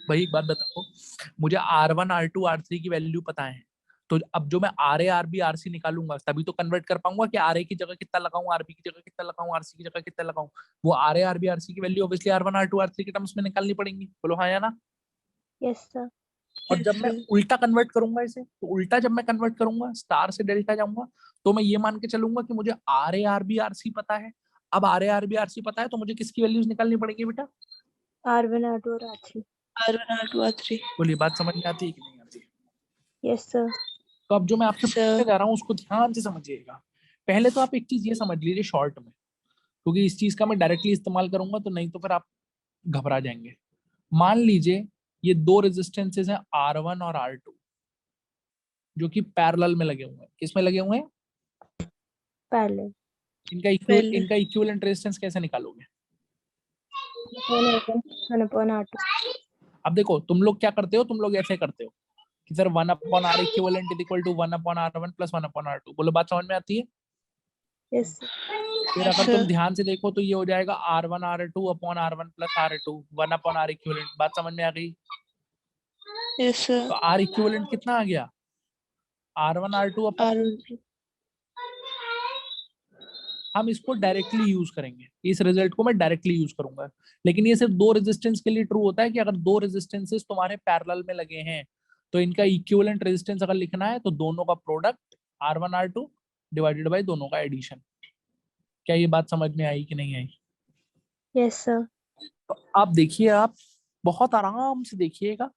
भाई एक बात बताओ, मुझे R1 R2 R3 की वैल्यू पता है, तो अब जो मैं R A R B R C निकालूंगा तभी तो कन्वर्ट कर पाऊंगा कि आर ए की जगह कितना लगाऊं, आरबी की जगह कितना लगाऊं, आरसी की जगह कितना लगाऊं। वो R A R B R C की value obviously R1 R2 R3 के टर्म्स में निकालनी पड़ेंगी। बोलो हाँ या ना? Yes, sir. और जब मैं उल्टा कन्वर्ट करूंगा इसे, तो उल्टा जब मैं कन्वर्ट करूंगा, स्टार से डेल्टा जाऊंगा, तो मैं ये मान के चलूंगा कि मुझे R A R B R C पता है। अब R A R B R C पता है तो मुझे किसकी वैल्यूज निकालनी पड़ेगी बेटा? R1, R2 और R3. R1 R2 R3। बोलिए बात समझ में आती है कि नहीं आती है? Yes, sir. तो अब जो मैं आपसे सर। पूछने जा रहा हूँ उसको ध्यान से समझिएगा। पहले तो आप एक चीज ये समझ लीजिए शॉर्ट में, क्योंकि इस चीज का मैं डायरेक्टली इस्तेमाल करूंगा तो नहीं तो फिर आप घबरा जाएंगे। मान लीजिए ये दो रेजिस्टेंसेस हैं R1 और R2 जो कि पैरेलल में लगे हुए हैं। किसमें लगे हुए हैं? Parallel. इनका इक्विवेलेंट रेजिस्टेंस कैसे निकालोगे? 1 upon R2. अब देखो तुम लोग क्या करते हो, तुम लोग ऐसे करते हो कि sir 1 upon R equivalent is equal to 1 upon R1 plus 1 upon R2। बोलो बात समझ में आती है? Yes, sir. फिर अगर तुम ध्यान से देखो तो ये हो जाएगा R1 R2 upon R1 plus R2 1 upon R equivalent. बात समझ में आ गई? Yes sir. तो R इक्विवेलेंट कितना आ गया? R1 R2 upon. हम इसको डायरेक्टली यूज करेंगे, इस रिजल्ट को मैं डायरेक्टली यूज करूंगा, लेकिन ये सिर्फ दो रेजिस्टेंस के लिए ट्रू होता है कि अगर दो रेजिस्टेंसेस तुम्हारे पैरेलल में लगे हैं तो इनका इक्विवेलेंट रेजिस्टेंस अगर लिखना है तो दोनों का product R1 R2 divided by दोनों का एडिशन। क्या ये बात समझ में आई कि नहीं आई? Yes, sir. तो आप देखिए, आप बहुत आराम से देखिएगा,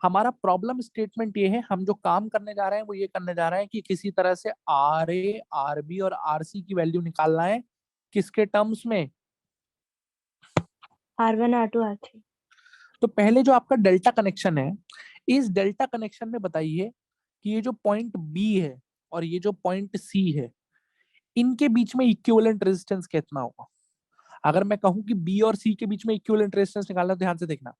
हमारा प्रॉब्लम स्टेटमेंट ये है, हम जो काम करने जा रहे हैं वो ये करने जा रहे हैं कि किसी तरह से आर ए, आर बी और आर सी की वैल्यू निकालना है। किसके टर्म्स में? R1 R2 R3। तो पहले जो आपका डेल्टा कनेक्शन है, इस डेल्टा कनेक्शन में बताइए कि ये जो पॉइंट बी है और ये जो पॉइंट सी है, इनके बीच में इक्विवेलेंट रेजिस्टेंस कितना होगा? अगर मैं कहूं कि बी और सी के बीच में इक्विवेलेंट रेजिस्टेंस निकालना, ध्यान से देखना,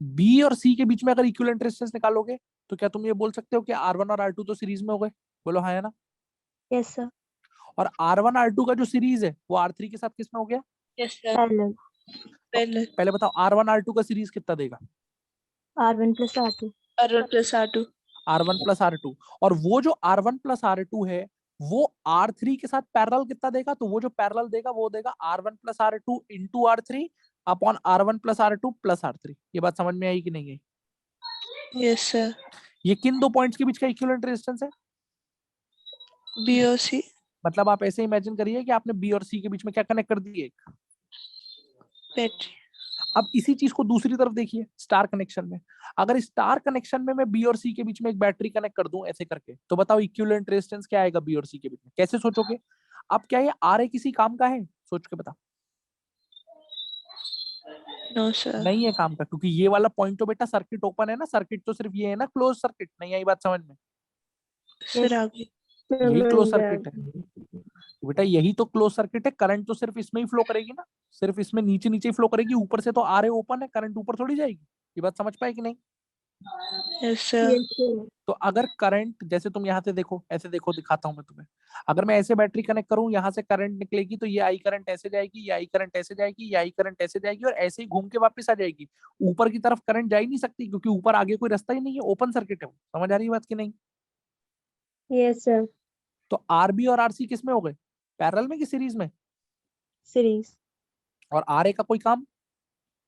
बी और सी के बीच में अगर इक्विवेलेंट रेजिस्टेंस निकालोगे तो क्या तुम ये बोल सकते हो कि R1 और R2 तो सीरीज में हो गए? बोलो हाँ या ना। Yes sir. और R1 R2 का जो सीरीज है वो R3 के साथ किसमें हो गया? Yes sir. पैरेलल। पहले पहले बताओ R1 R2 का सीरीज कितना देगा? R1 + R2। R1 + R2। R1 + R2। और वो जो R1 + R2 है वो R3 के साथ पैरेलल कितना देगा? तो वो जो पैरेलल देगा वो देगा R1 + R2 into R3 upon R1 + R2 + R3। ये बात समझ में आई कि नहीं आई? Yes sir. ये किन दो पॉइंट्स के बीच का इक्विवेलेंट रेजिस्टेंस है? बी और सी। मतलब आप ऐसे इमेजिन करिए कि आपने बी और सी के बीच में क्या कनेक्ट कर दिए? बैटरी। अब इसी चीज को दूसरी तरफ देखिए, स्टार कनेक्शन में। अगर स्टार कनेक्शन में मैं बी और सी के बीच में एक बैटरी कनेक्ट कर दूं ऐसे करके, तो बताओ इक्विवेलेंट रेजिस्टेंस क्या आएगा बी और सी के बीच में? कैसे सोचोगे? अब क्या ये आर ए किसी काम का है? सोच के बता। No sir. नहीं है काम का, क्योंकि ये वाला पॉइंट तो बेटा सर्किट ओपन है ना, सर्किट तो सिर्फ ये है ना क्लोज सर्किट। नहीं आई बात समझ में? सर आगे। यही क्लोज सर्किट है बेटा, यही तो क्लोज सर्किट है। करंट तो सिर्फ इसमें ही फ्लो करेगी ना, सिर्फ इसमें नीचे नीचे ही फ्लो करेगी, ऊपर से तो आर ए ओपन है, करंट ऊपर थोड़ी जाएगी। ये बात समझ पाए कि नहीं? Yes sir. Yes sir. तो अगर करंट, जैसे तुम यहाँ से देखो, ऐसे देखो, दिखाता हूं मैं तुम्हें। अगर मैं ऐसे बैटरी कनेक्ट करूं, यहाँ से करंट निकलेगी तो ये आई करंट ऐसे जाएगी, ये आई करंट ऐसे जाएगी, ये आई करंट ऐसे जाएगी और ऐसे ही घूम के वापस आ जाएगी। ऊपर की तरफ करंट जा ही नहीं सकती, क्योंकि ऊपर आगे कोई रास्ता ही नहीं है, ओपन सर्किट है वो। समझ आ रही है बात की नहीं? Yes sir. तो आरबी और आरसी किस में हो गए? पैरेलल में कि सीरीज में? सीरीज। और आर ए का कोई काम?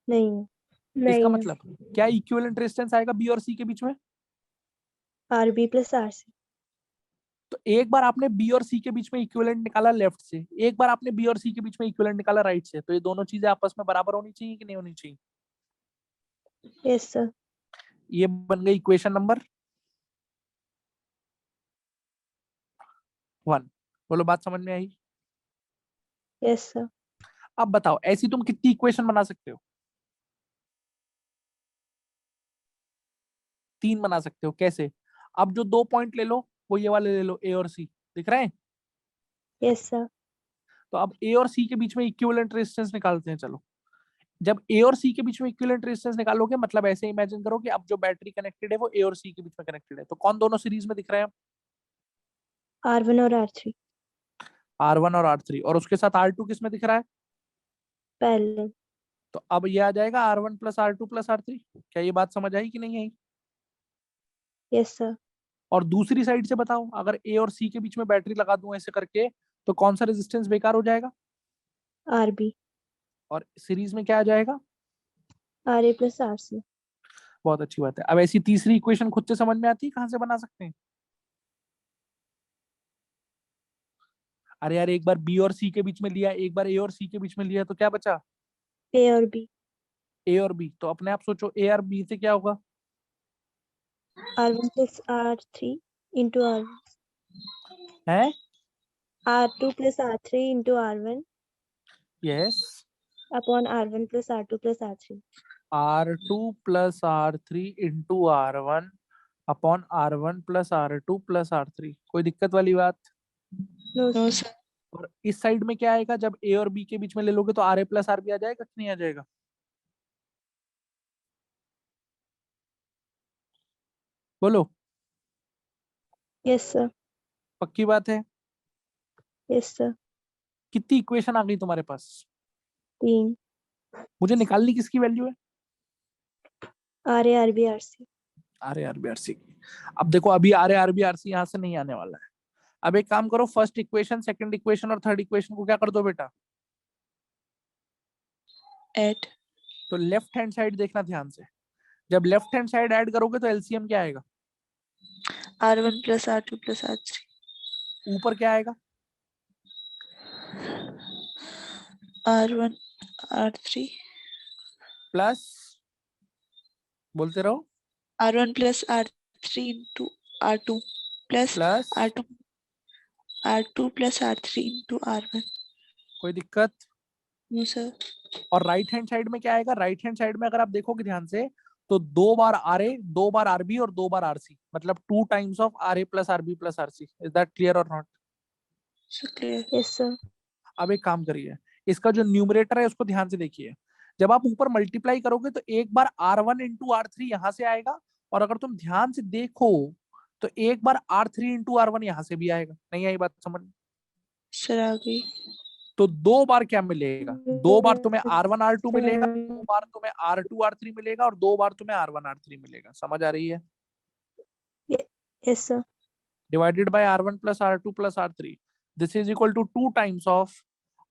नहीं है। इसका नहीं है। मतलब क्या इक्विवेलेंट रेजिस्टेंस आएगा बी और सी के बीच में? RB + RC। तो एक बार आपने बी और सी के बीच में इक्विवेलेंट निकाला लेफ्ट से, एक बार आपने बी और सी के बीच में इक्विवेलेंट निकाला राइट से, तो ये दोनों चीजें आपस में बराबर होनी चाहिए कि नहीं होनी चाहिए? Yes sir. ये बन गई इक्वेशन नंबर 1। बोलो बात समझ में आई? Yes sir. अब बताओ ऐसी तुम कितनी इक्वेशन बना सकते हो? 3 बना सकते हो। कैसे? अब जो 2 पॉइंट ले लो वो ये वाले ले लो, ए और सी, दिख रहे हैं? Yes sir. तो अब ए और सी के बीच में इक्विवेलेंट रेजिस्टेंस निकालते हैं। चलो, जब ए और सी के बीच में इक्विवेलेंट रेजिस्टेंस निकालोगे, मतलब ऐसे इमेजिन करो कि अब जो बैटरी कनेक्टेड है वो ए और सी के बीच में कनेक्टेड है, तो कौन दोनों सीरीज में दिख रहे हैं? R1 और R3। R1 और R3। और उसके साथ R2 किस में दिख रहा है? पैरेलल। तो अब ये आ जाएगा R1 + R2 + R3। क्या ये बात समझ आई कि नहीं आई? Yes sir. और दूसरी साइड से बताओ, अगर ए और सी के बीच में बैटरी लगा दूं ऐसे करके, तो कौन सा रेजिस्टेंस बेकार हो जाएगा? RB। और सीरीज में क्या आ जाएगा? RA + RC। बहुत अच्छी बात है। अब ऐसी तीसरी इक्वेशन खुद से समझ में आती है, कहां से बना सकते हैं? अरे यार, एक बार बी और सी के बीच में लिया, एक बार ए और सी के बीच में लिया, तो क्या बचा? A और B। ए और बी। तो अपने आप सोचो ए और बी से क्या होगा? R1 + R3 into R1। है? R2 + R3 into R1 yes. upon R1 + R2 + R3। R2 + R3 into R1 upon R1 + R2 + R3। कोई दिक्कत वाली बात? No no sir. सर। और इस साइड में क्या आएगा? जब ए और बी के बीच में ले लोगे तो RA + RB आ जाएगा कि नहीं आ जाएगा? बोलो। Yes sir. पक्की बात है? Yes sir. कितनी इक्वेशन आ गई तुम्हारे पास? 3। मुझे निकालनी किसकी वैल्यू है? RA RB RC। R A R B R C की। अब देखो, अभी R A R B R C यहाँ से नहीं आने वाला है। अब एक काम करो, फर्स्ट इक्वेशन, सेकंड इक्वेशन और थर्ड इक्वेशन को क्या कर दो बेटा? ऐड। तो लेफ्ट हैंड साइड देखना ध्यान से। जब लेफ्ट हैंड साइड ऐड करोगे तो एलसीएम क्या आएगा? R1 + R2 + R3। ऊपर क्या आएगा? R1 R3 प्लस, बोलते रहो, R1 plus R3 into R2 plus plus R2 plus R3 into R1. कोई दिक्कत? No sir. और राइट हैंड साइड में क्या आएगा? राइट हैंड साइड में अगर आप देखोगे ध्यान से तो 2 बार आर ए, 2 बार आरबी और 2 बार आरसी, मतलब 2 times of R A plus R B plus R C. Is that clear or not? So clear. Yes, sir. अब एक काम करिए, इसका जो न्यूमरेटर है उसको ध्यान से देखिए। जब आप ऊपर मल्टीप्लाई करोगे तो एक बार R1 इंटू R3 यहां से आएगा, और अगर तुम ध्यान से देखो तो एक बार R3 इंटू R1 यहां से भी आएगा। नहीं आई बात समझ? Sir आ गई. तो 2 बार क्या मिलेगा? 2 बार तुम्हें R1 R2 मिलेगा, 2 बार तुम्हें R2 R3 मिलेगा, और 2 बार तुम्हें R1 R3 मिलेगा। समझ आ रही है? Yes, sir. Divided by R1 plus R2 plus R3, this is equal to 2 times of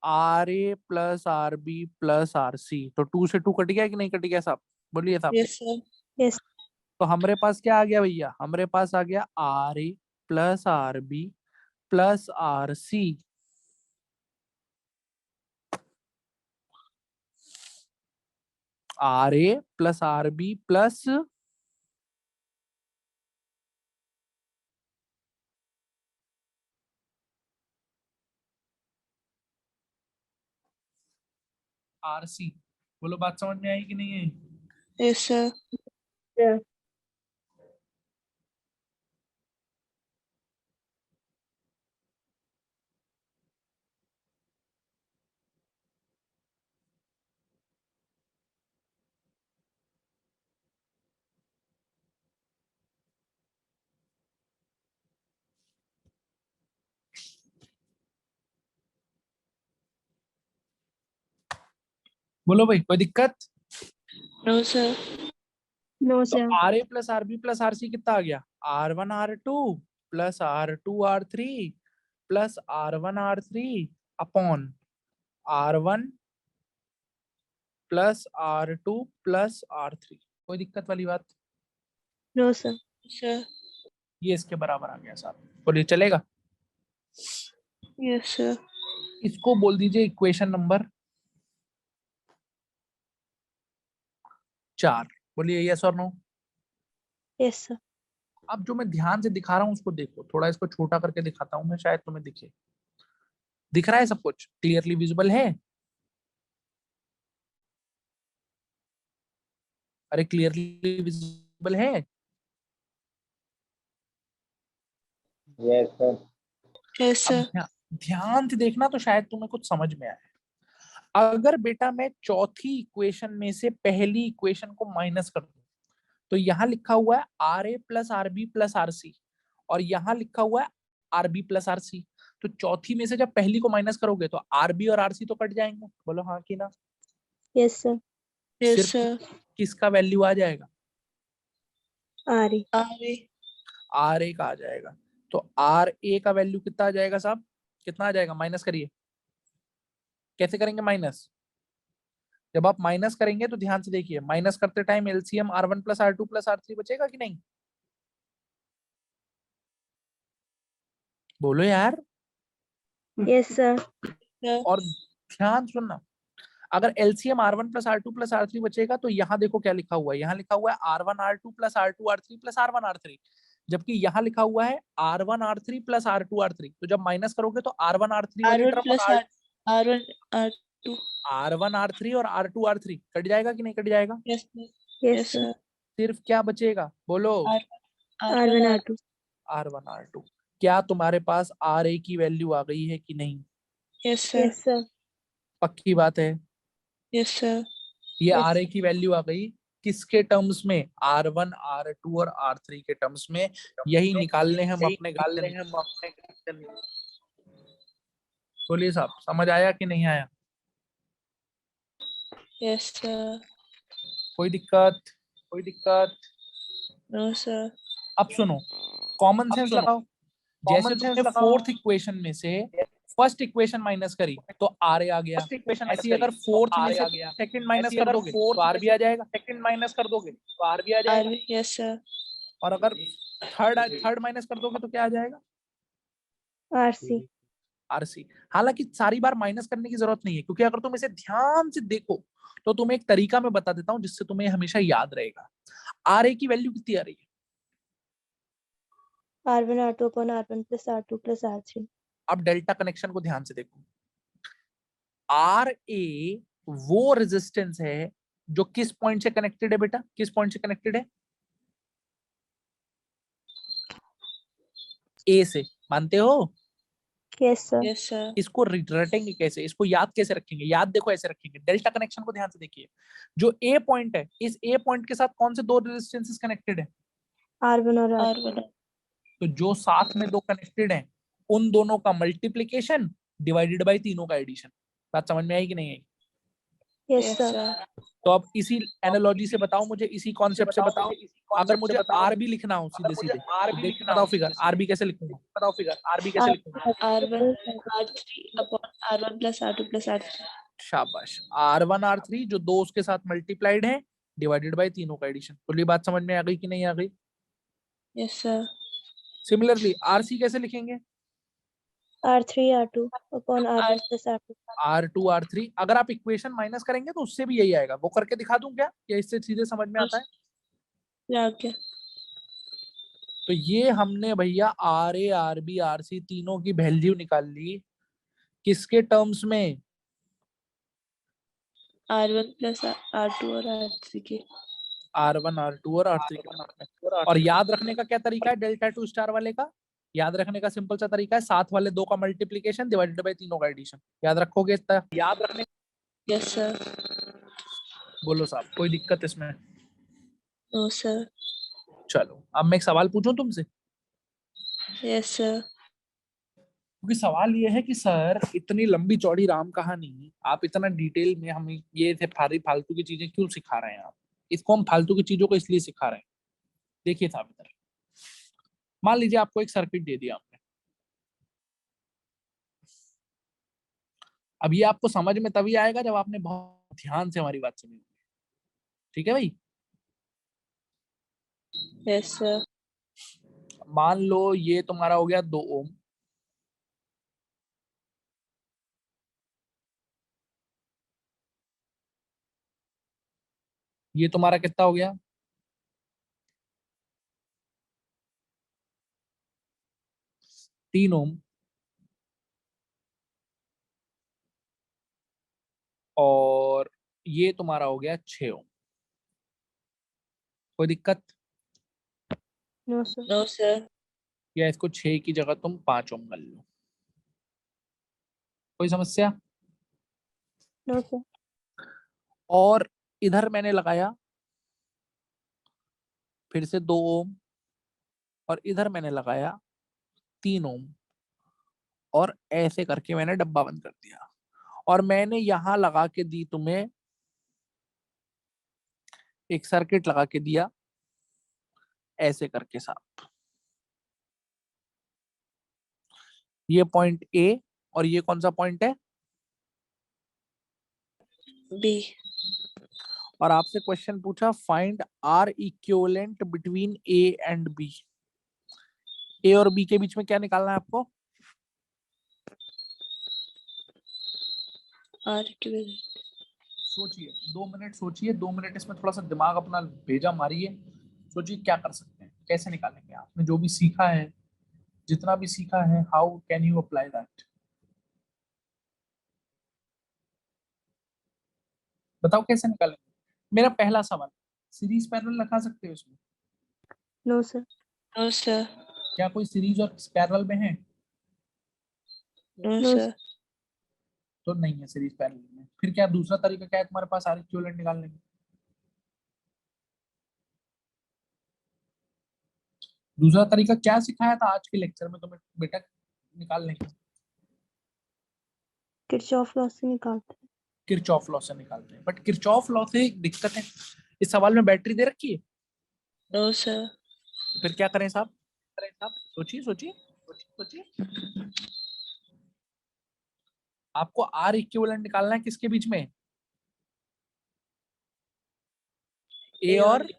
RA plus RB plus RC। तो 2 से 2 कट गया कि नहीं कट गया साहब? बोलिए साहब। Yes sir. Yes. तो हमारे पास क्या आ गया भैया? हमारे पास आ गया RA plus RB plus RC। RA plus RB plus RC। बोलो बात समझ में आई कि नहीं आई? Yes sir. Yeah. बोलो भाई, कोई दिक्कत? No sir. No, तो sir. RA plus RB plus RC कितना आ गया? R1 R2 plus R2 R3 plus R1 R3 upon R1 plus R2 plus R3। कोई दिक्कत वाली बात? No, sir. Sir. ये इसके बराबर आ गया साहब। बोलिए चलेगा? Yes sir. इसको बोल दीजिए इक्वेशन नंबर 4। बोलिए यस और नो। Yes, sir. अब जो मैं ध्यान से दिखा रहा हूँ उसको देखो, थोड़ा इसको छोटा करके दिखाता हूँ मैं, शायद तुम्हें दिखे। दिख रहा है सब कुछ? क्लियरली विजिबल है? अरे क्लियरली विजिबल है? Yes sir. Yes अब sir. ध्यान से देखना तो शायद तुम्हें कुछ समझ में आए। अगर बेटा मैं चौथी इक्वेशन में से पहली इक्वेशन को माइनस कर दूं, तो यहाँ लिखा हुआ है RA plus RB plus RC, और यहाँ लिखा हुआ है RB प्लस RC। तो चौथी में से जब पहली को माइनस करोगे तो RB और RC तो कट जाएंगे। बोलो हाँ कि ना? Yes, sir. Yes सिर्फ sir. किसका वैल्यू आ जाएगा? RE. RA. RA का आ जाएगा। तो RA का वैल्यू कितना आ जाएगा साहब? कितना आ जाएगा? माइनस करिए। कैसे करेंगे माइनस? जब आप माइनस करेंगे तो ध्यान से देखिए, माइनस करते time LCM R1 plus R2 plus R3 बचेगा कि नहीं? बोलो यार। Yes, sir. Sir. और ध्यान सुनना, अगर LCM R1 plus R2 plus R3 बचेगा तो यहाँ देखो क्या लिखा हुआ है। यहाँ लिखा हुआ है R1 R2 plus R2 R3 plus R1 R3, जबकि यहाँ लिखा हुआ है R1 R3 plus R2 R3। तो जब माइनस करोगे तो R1 R3 वाली R1 टर्म plus और R1 R2. R1 R3 और R2 R3 कट जाएगा कि नहीं कट जाएगा? Yes sir. Yes, Yes sir. sir. सिर्फ क्या बचेगा? बोलो। R1, R2. R1 R2। क्या तुम्हारे पास RA की वैल्यू आ गई है कि नहीं? Yes sir. Yes, sir. पक्की बात है? Yes sir. ये Yes. RA की वैल्यू आ गई किसके टर्म्स में? R1 R2 और R3 के टर्म्स में। यही निकालने हम अपने घर। बोलिए साहब, समझ आया कि नहीं आया? Yes sir. कोई दिक्कत? कोई दिक्कत? No sir. अब सुनो, कॉमन सेंस लगाओ। जैसे तुमने फोर्थ इक्वेशन में से फर्स्ट इक्वेशन माइनस करी तो RA आ गया। ऐसे ही अगर फोर्थ में से सेकंड माइनस कर दोगे तो R भी आ जाएगा। RB. Yes sir. और अगर थर्ड माइनस कर दोगे तो क्या आ जाएगा? RC. आरसी। हालांकि सारी बार माइनस करने की जरूरत नहीं है, क्योंकि अगर तुम इसे ध्यान से देखो तो तुम्हें एक तरीका मैं बता देता हूं जिससे तुम्हें हमेशा याद रहेगा। आर ए की वैल्यू कितनी आ रही है? R1 R2 upon R1 plus R2 plus R3. अब डेल्टा कनेक्शन को ध्यान से देखो। आर ए वो रेजिस्टेंस है जो किस पॉइंट से कनेक्टेड है बेटा? किस पॉइंट से कनेक्टेड है? ए से, मानते हो? Yes, sir. Yes, sir. इसको रटेंगे कैसे, इसको याद कैसे रखेंगे? याद देखो ऐसे रखेंगे, डेल्टा कनेक्शन को ध्यान से देखिए। जो ए पॉइंट है, इस ए पॉइंट के साथ कौन से दो रेजिस्टेंसेस कनेक्टेड है? R1 और R2. R1. तो जो साथ में दो कनेक्टेड हैं उन दोनों का मल्टीप्लीकेशन डिवाइडेड बाय तीनों का एडिशन। बात समझ में आई कि नहीं आई? Yes, Yes, sir. sir. तो अब इसी एनालॉजी से बताओ मुझे, इसी कॉन्सेप्ट से बताओ, अगर मुझे आर बी लिखना हो सीधे सीधे, बताओ फिगर आर बी कैसे लिखूंगा? बताओ फिगर आर बी कैसे लिखूंगा? R1 R3 upon R1 plus R2 plus R3. शाबाश। R1 R3 जो दो उसके साथ मल्टीप्लाइड है डिवाइडेड बाय तीनों का एडिशन। बोलिए बात समझ में आ गई कि नहीं आ गई? Yes, sir. सिमिलरली आरसी कैसे लिखेंगे? R3 R2 upon R1 plus R2. R2 R3। अगर आप इक्वेशन माइनस करेंगे तो उससे भी यही आएगा। वो करके दिखा दूं क्या, या इससे सीधे समझ में आता है? Yeah, okay. तो ये हमने भैया R A R B R C तीनों की वैल्यू निकाल ली। किसके टर्म्स में? R1 plus R2 और R3 के। R1 R2 और R3 के टर्म्स में। और याद रखने का क्या तरीका है डेल्टा टू स्टार वाले का? याद रखने का सिंपल सा तरीका है, साथ वाले दो का मल्टीप्लीकेशन डिवाइडेड बाय तीनों का एडिशन। याद रखोगे इतना? याद रखने। Yes, sir. बोलो साहब, कोई दिक्कत इसमें? No, sir. चलो अब मैं एक सवाल पूछूं तुमसे, Yes, sir. क्योंकि सवाल ये है कि सर इतनी लंबी चौड़ी राम कहानी आप इतना डिटेल में हमें ये थे फालतू की चीजें क्यों सिखा रहे हैं आप? इसको हम फालतू की चीजों को इसलिए सिखा रहे हैं। देखिए साहब, इधर मान लीजिए आपको एक सर्किट दे दिया आपने। अब ये आपको समझ में तभी आएगा जब आपने बहुत ध्यान से हमारी बात सुनी। ठीक है भाई? Yes, sir. मान लो ये तुम्हारा हो गया 2 ओम, ये तुम्हारा कितना हो गया? 3 ओम, और ये तुम्हारा हो गया 6 ओम। कोई दिक्कत? No, sir. No, sir. या इसको 6 की जगह तुम 5 ओम कर लो, कोई समस्या? No, sir. और इधर मैंने लगाया फिर से 2 ओम, और इधर मैंने लगाया 3 ओम, और ऐसे करके मैंने डब्बा बंद कर दिया। और मैंने यहां लगा के दी तुम्हें एक सर्किट लगा के दिया ऐसे करके साहब। ये पॉइंट ए, और ये कौन सा पॉइंट है? B. और आपसे क्वेश्चन पूछा find R equivalent between A and B. A और बी के बीच में क्या निकालना है आपको? R equivalent. सोचिए 2 मिनट, सोचिए 2 मिनट, इसमें थोड़ा सा दिमाग अपना भेजा मारिए। सोचिए क्या कर सकते हैं, कैसे निकालेंगे? आपने जो भी सीखा है, जितना भी सीखा है, how can you apply that? बताओ कैसे निकालेंगे? मेरा पहला सवाल, सीरीज पैरेलल लगा सकते हो इसमें? No, sir. No, sir. क्या कोई सीरीज और पैरेलल में है? No, No, sir. तो नहीं है सीरीज पैरेलल में। फिर क्या दूसरा तरीका क्या है तुम्हारे पास आर इक्विवेलेंट निकालने का? दूसरा तरीका क्या सिखाया था आज के लेक्चर में तुम्हें बेटा निकालने का? Kirchhoff लॉ से निकालते हैं। किरचॉफ लॉ से निकालते हैं, बट किरचॉफ लॉ से एक दिक्कत है, इस सवाल में बैटरी दे रखी है। No, sir. तो फिर क्या करें साहब? सोचिए सोचिए सोचिए। आपको आर इक्विवेलेंट निकालना है किसके बीच में? ए और B.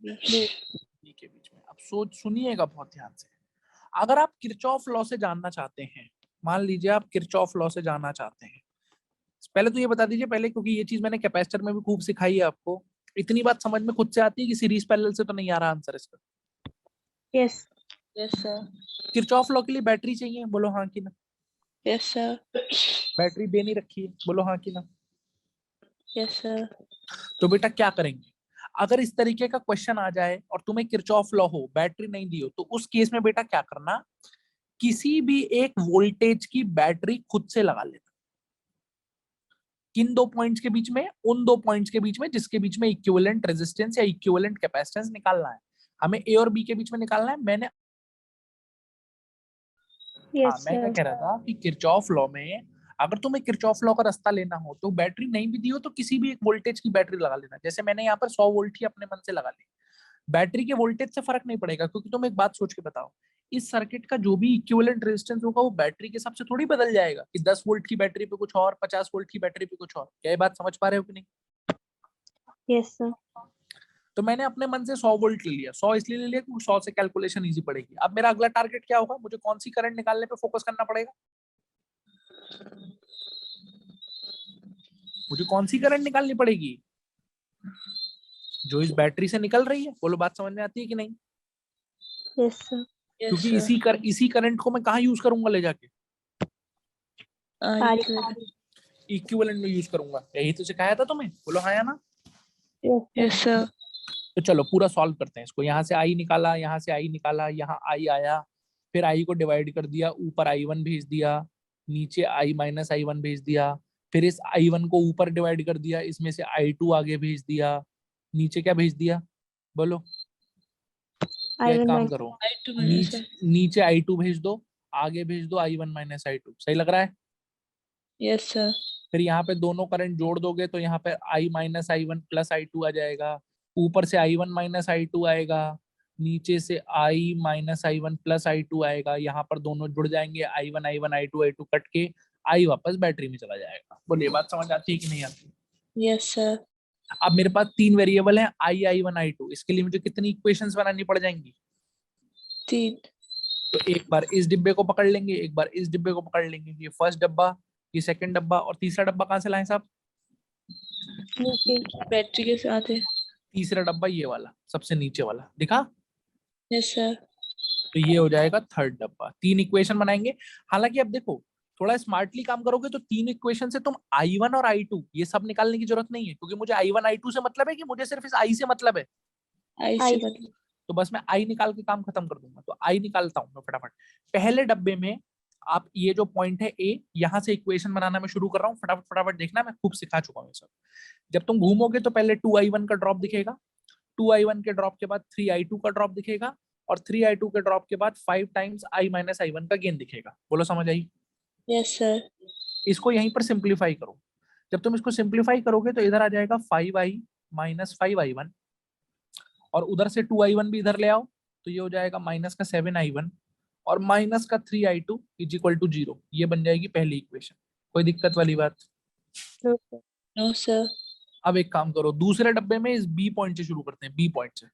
बी के बीच में। अब सोच सुनिएगा बहुत ध्यान से। अगर आप किरचॉफ लॉ से जानना चाहते हैं मान लीजिए आप किरचॉफ लॉ से जाना चाहते हैं, पहले तो ये बता दीजिए पहले, क्योंकि ये चीज मैंने कैपेसिटर में भी खूब सिखाई है आपको, इतनी बात समझ में खुद से आती है कि सीरीज पैरेलल से तो नहीं आ रहा आंसर इसका? Yes. Yes, sir. Kirchhoff law के लिए बैटरी चाहिए, बोलो हाँ कि ना? Yes, sir. बैटरी दे नहीं रखी है, बोलो हाँ कि ना? Yes, sir. तो बेटा क्या करेंगे, अगर इस तरीके का क्वेश्चन आ जाए और तुम्हें किरचॉफ लॉ हो, बैटरी नहीं दी हो, तो उस केस में बेटा क्या करना, किसी भी एक वोल्टेज की बैटरी खुद से लगा लेना। किन दो पॉइंट्स के बीच में? उन दो पॉइंट्स के बीच में जिसके बीच में इक्विवेलेंट रेजिस्टेंस या इक्विवेलेंट कैपेसिटेंस निकालना है। हमें ए और बी के बीच में निकालना है। मैं Yes, क्या sir. कह रहा था कि किरचॉफ लॉ में अगर तुम्हें किरचॉफ लॉ का रास्ता लेना हो तो बैटरी नहीं भी दी हो तो किसी भी एक वोल्टेज की बैटरी लगा लेना। जैसे मैंने यहाँ पर 100 वोल्ट ही अपने मन से लगा ली, बैटरी के वोल्टेज से फर्क नहीं पड़ेगा, क्योंकि तुम एक बात सोच के बताओ, इस सर्किट का जो भी इक्विवेलेंट रेजिस्टेंस होगा वो बैटरी के हिसाब से थोड़ी बदल जाएगा कि 10 वोल्ट की बैटरी पे कुछ और, 50 वोल्ट की बैटरी पे कुछ और। क्या ये बात समझ पा रहे हो कि नहीं? Yes, sir. तो मैंने अपने मन से 100 वोल्ट ले लिया। 100 इसलिए ले लिया क्योंकि 100 से कैलकुलेशन इजी पड़ेगी। अब मेरा अगला टारगेट क्या होगा, मुझे कौन सी करंट निकालने पे फोकस करना पड़ेगा? मुझे कौन सी करंट निकालनी पड़ेगी? जो इस बैटरी से निकल रही है। बोलो बात समझ में आती है कि नहीं? Yes, sir. Yes, क्योंकि sir. इसी करंट को मैं कहाँ यूज करूंगा ले जाके? Equivalent. इक्विवेलेंट में यूज करूंगा। यही तो सिखाया था तुम्हें, बोलो हाँ या ना? Yes, sir. Yes, sir. तो चलो पूरा सॉल्व करते हैं इसको। यहाँ से आई निकाला, यहाँ से आई निकाला, यहाँ आई आया, फिर आई को डिवाइड कर दिया, ऊपर I1 भेज दिया, नीचे I माइनस I1 भेज दिया, फिर इस I1 को ऊपर डिवाइड कर दिया, इसमें से I2 आगे भेज दिया, नीचे क्या भेज दिया बोलो? या एक I1 काम minus. करो, I2 minus नीचे I2 भेज दो, आगे भेज दो I1 माइनस I2। सही लग रहा है? Yes, sir. फिर यहाँ पे दोनों करंट जोड़ दोगे तो यहाँ पे I minus I1 plus I2 आ जाएगा, ऊपर से I1 माइनस I2 आएगा, नीचे से I minus I1 plus I2 आएगा, यहाँ पर दोनों जुड़ जाएंगे, I1 I2 I2 कट के I वापस बैटरी में चला जाएगा। बोलिए बात समझ आती है कि नहीं आती? Yes, sir. अब मेरे पास तीन वेरिएबल हैं I1 I2, इसके लिए मुझे कितनी इक्वेशंस बनानी पड़ जाएंगी? 3. तो एक बार इस डिब्बे को पकड़ लेंगे, एक बार इस डिब्बे को पकड़ लेंगे। ये फर्स्ट डब्बा, ये सेकंड डब्बा, और तीसरा डब्बा कहाँ से लाएं साहब? नीचे. बैटरी के साथ है. तीसरा डब्बा ये वाला, सबसे नीचे वाला, दिखा? Yes, sir. तो ये हो जाएगा थर्ड डब्बा। तीन इक्वेशन बनाएंगे। हालांकि अब देखो, थोड़ा स्मार्टली काम करोगे तो तीन इक्वेशन से तुम I1 और I2 ये सब निकालने की जरूरत नहीं है, क्योंकि मुझे I1 I2 से मतलब है कि मुझे सिर्फ इस I से मतलब है। I I. से मतलब. तो बस मैं I निकाल के काम खत्म कर दूंगा। तो I निकालता हूं मैं फटाफट। पहले डब्बे में आप ये जो पॉइंट है A, यहाँ से इक्वेशन बनाना मैं शुरू कर रहा हूँ। फटाफट फटाफट देखना, मैं खूब सिखा चुका हूँ सब। जब तुम घूमोगे तो पहले 2I1 का ड्रॉप दिखेगा, 2I1 के ड्रॉप के बाद 3I2 का ड्रॉप दिखेगा, और 3I2 के ड्रॉप के बाद 5 टाइम्स I माइनस I1 का गेन दिखेगा। बोलो समझ आई? Yes, sir. इसको यहीं पर सिंप्लीफाई करो। जब तुम इसको सिंप्लीफाई करोगे तो इधर आ जाएगा 5I माइनस 5I1, और उधर से 2I1 भी इधर ले आओ तो ये हो जाएगा माइनस का 7I1 और माइनस का 3I2 इज इक्वल टू 0। ये बन जाएगी पहली इक्वेशन। कोई दिक्कत वाली बात? No, sir. No, sir. अब एक काम करो, दूसरे डब्बे में इस बी पॉइंट से शुरू करते हैं। बी पॉइंट से,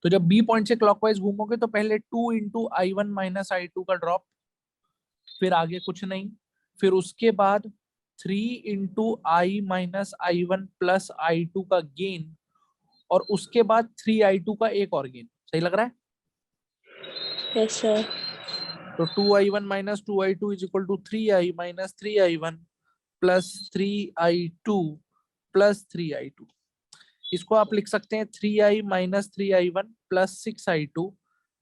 तो जब बी पॉइंट से क्लॉकवाइज घूमोगे तो पहले 2 इंटू I1 माइनस I2 का ड्रॉप, फिर आगे कुछ नहीं, फिर उसके बाद 3 into I minus I1 plus I2 का गेन, और उसके बाद 3I2 का एक और गेन। सही लग रहा है? Yes, sir. तो 2I1 minus 2I2 is equal to 3I minus 3I1 plus 3I2 plus 3I2। इसको आप लिख सकते हैं 3I minus 3I1 plus 6I2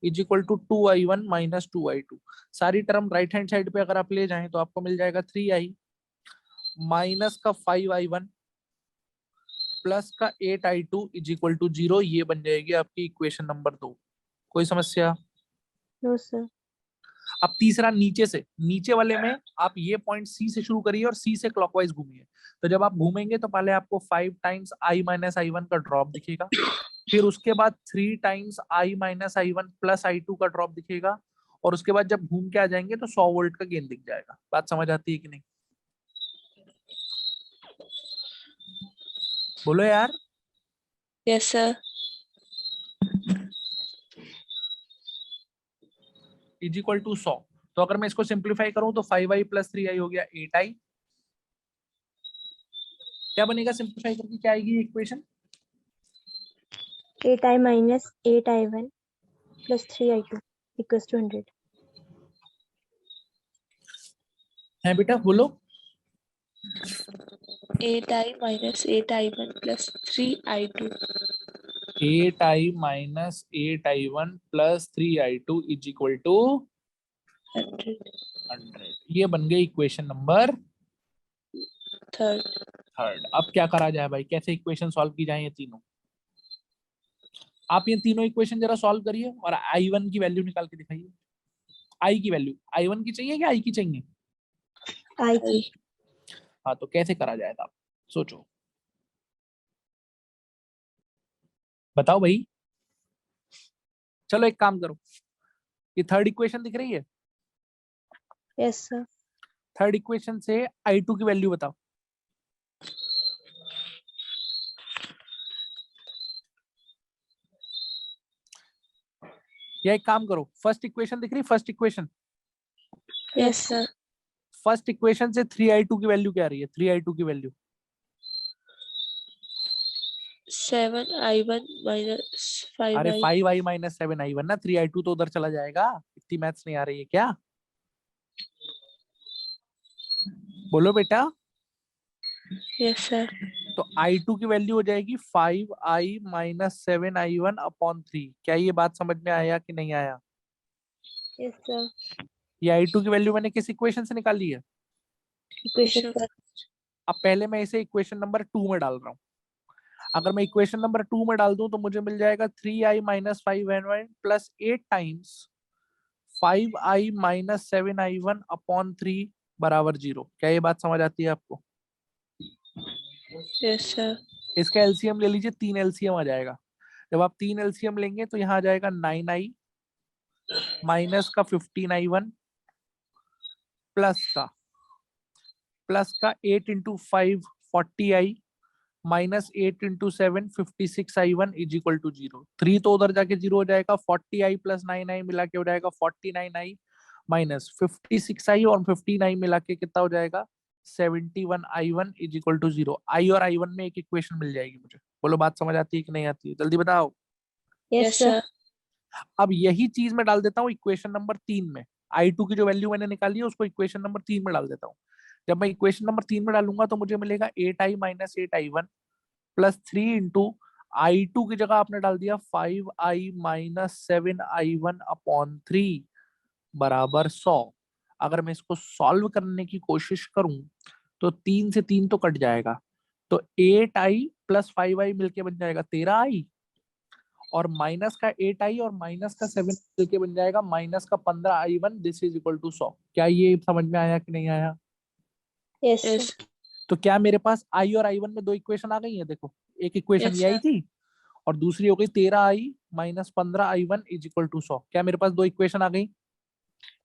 is equal to 2I1 minus 2I2। सारी टर्म राइट हैंड साइड पे अगर आप ले जाएं तो आपको मिल जाएगा 3I माइनस का 5I1 प्लस का 8I2 इज इक्वल टू 0। ये बन जाएगी आपकी इक्वेशन नंबर 2। कोई समस्या? No, sir. अब तीसरा नीचे से, नीचे वाले में आप ये पॉइंट सी से शुरू करिए और सी से क्लॉकवाइज घूमिए। तो जब आप घूमेंगे तो पहले आपको 5 टाइम्स I माइनस I1 का ड्रॉप दिखेगा, फिर उसके बाद 3 times I minus I1 plus I2 का ड्रॉप दिखेगा, और उसके बाद जब घूम के आ जाएंगे तो 100 वोल्ट का गेन दिख जाएगा। बात समझ आती है कि नहीं? बोलो यार। Yes, sir. Is equal to 100। तो अगर मैं इसको सिंप्लीफाई करूं तो 5i प्लस 3i हो गया 8i। क्या बनेगा सिंप्लीफाई करके, क्या आएगी equation? 8i minus 8i1 plus 3i2 equals to 100. है बेटा बोलो। 8i minus 8i1 plus 3i2 8i minus 8i1 plus 3i2 is equal to 100. 100। ये बन गई इक्वेशन नंबर थर्ड. अब क्या करा जाए भाई, कैसे इक्वेशन सॉल्व की जाए ये तीनों? आप ये तीनों इक्वेशन जरा सॉल्व करिए और i1 की वैल्यू निकाल के दिखाइए। i की वैल्यू i1 की चाहिए क्या i की चाहिए? I की. हाँ तो कैसे करा जाएगा, आप सोचो, बताओ भाई। चलो एक काम करो, ये थर्ड इक्वेशन दिख रही है, Yes sir. थर्ड इक्वेशन से i2 की वैल्यू बताओ। या एक काम करो, फर्स्ट इक्वेशन दिख रही है, first equation, Yes sir. First equation से 3i2 की वैल्यू क्या आ रही है? 3i2 की वैल्यू 7i1 minus अरे 5i. 5i माइनस 7i1 ना, 3i2 तो उधर चला जाएगा। इतनी मैथ्स नहीं आ रही है क्या? बोलो बेटा। Yes sir. तो i2 की वैल्यू हो जाएगी 5i माइनस 7i1 अपॉन 3। क्या ये बात समझ में आया कि नहीं आया? Yes sir. ये i2 की वैल्यू मैंने किस इक्वेशन से निकाली है? Equation first. अब पहले मैं इसे इक्वेशन नंबर 2 में डाल रहा हूँ। अगर मैं इक्वेशन नंबर 2 में डाल दूं तो मुझे मिल जाएगा 3i minus 5i1 plus 8 times 5i minus 7i1 upon 3 बराबर 0। क्या ये बात समझ आती है आपको? Yes sir. इसका एलसीएम ले लीजिए, 3 एलसीएम आ जाएगा। जब आप 3 एलसीएम लेंगे तो यहाँ आ जाएगा 9i माइनस का 15i1 प्लस का 8 into 5 40i minus 8 into 7 56i1 is equal to 0। 3 तो उधर जाके 0 हो जाएगा, 40i प्लस 9i मिला के हो जाएगा 49i माइनस 56i और 15i मिला के कितना हो जाएगा 71i1 is equal to 0। i और i1 में एक इक्वेशन मिल जाएगी मुझे। बोलो बात समझ आती है कि नहीं आती है, जल्दी बताओ। Yes Yes sir. sir. अब यही चीज मैं डाल देता हूँ इक्वेशन नंबर 3 में। i2 की जो वैल्यू मैंने निकाली है उसको इक्वेशन नंबर 3 में डाल देता हूँ। जब मैं इक्वेशन नंबर 3 में डालूंगा तो मुझे मिलेगा 8i minus 8i1 plus 3 into i2 की जगह आपने डाल दिया 5i माइनस 7i1 अपॉन 3 बराबर 100। अगर मैं इसको सॉल्व करने की कोशिश करूं तो 3 से 3 तो कट जाएगा, तो 8i प्लस 5i मिलके बन जाएगा 13i और माइनस का 8i और माइनस का 7 मिलके बन जाएगा माइनस का 15i1। This is equal to 100। क्या ये समझ में आया कि नहीं आया? Yes sir. Yes. तो क्या मेरे पास i और i1 में दो इक्वेशन आ गई है? देखो, एक इक्वेशन Yes ये आई sir. थी और दूसरी हो गई 13i minus 15i1 is equal to 100। क्या मेरे पास दो इक्वेशन आ गई?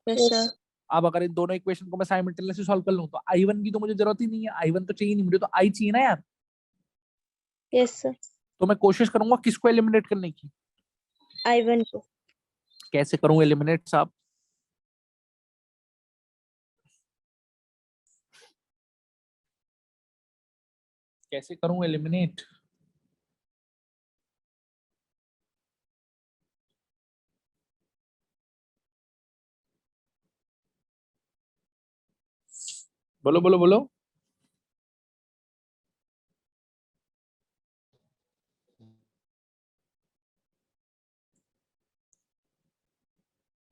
Yes sir. अब अगर इन दोनों इक्वेशन को मैं साइमल्टेनियसली सॉल्व कर लूं तो i1 की तो मुझे जरूरत ही नहीं है, i1 तो चाहिए नहीं मुझे, तो i चाहिए ना यार। Yes sir. तो मैं कोशिश करूंगा किसको एलिमिनेट करने की। I1 को. कैसे करूं एलिमिनेट साहब? कैसे करूं एलिमिनेट? बोलो बोलो बोलो।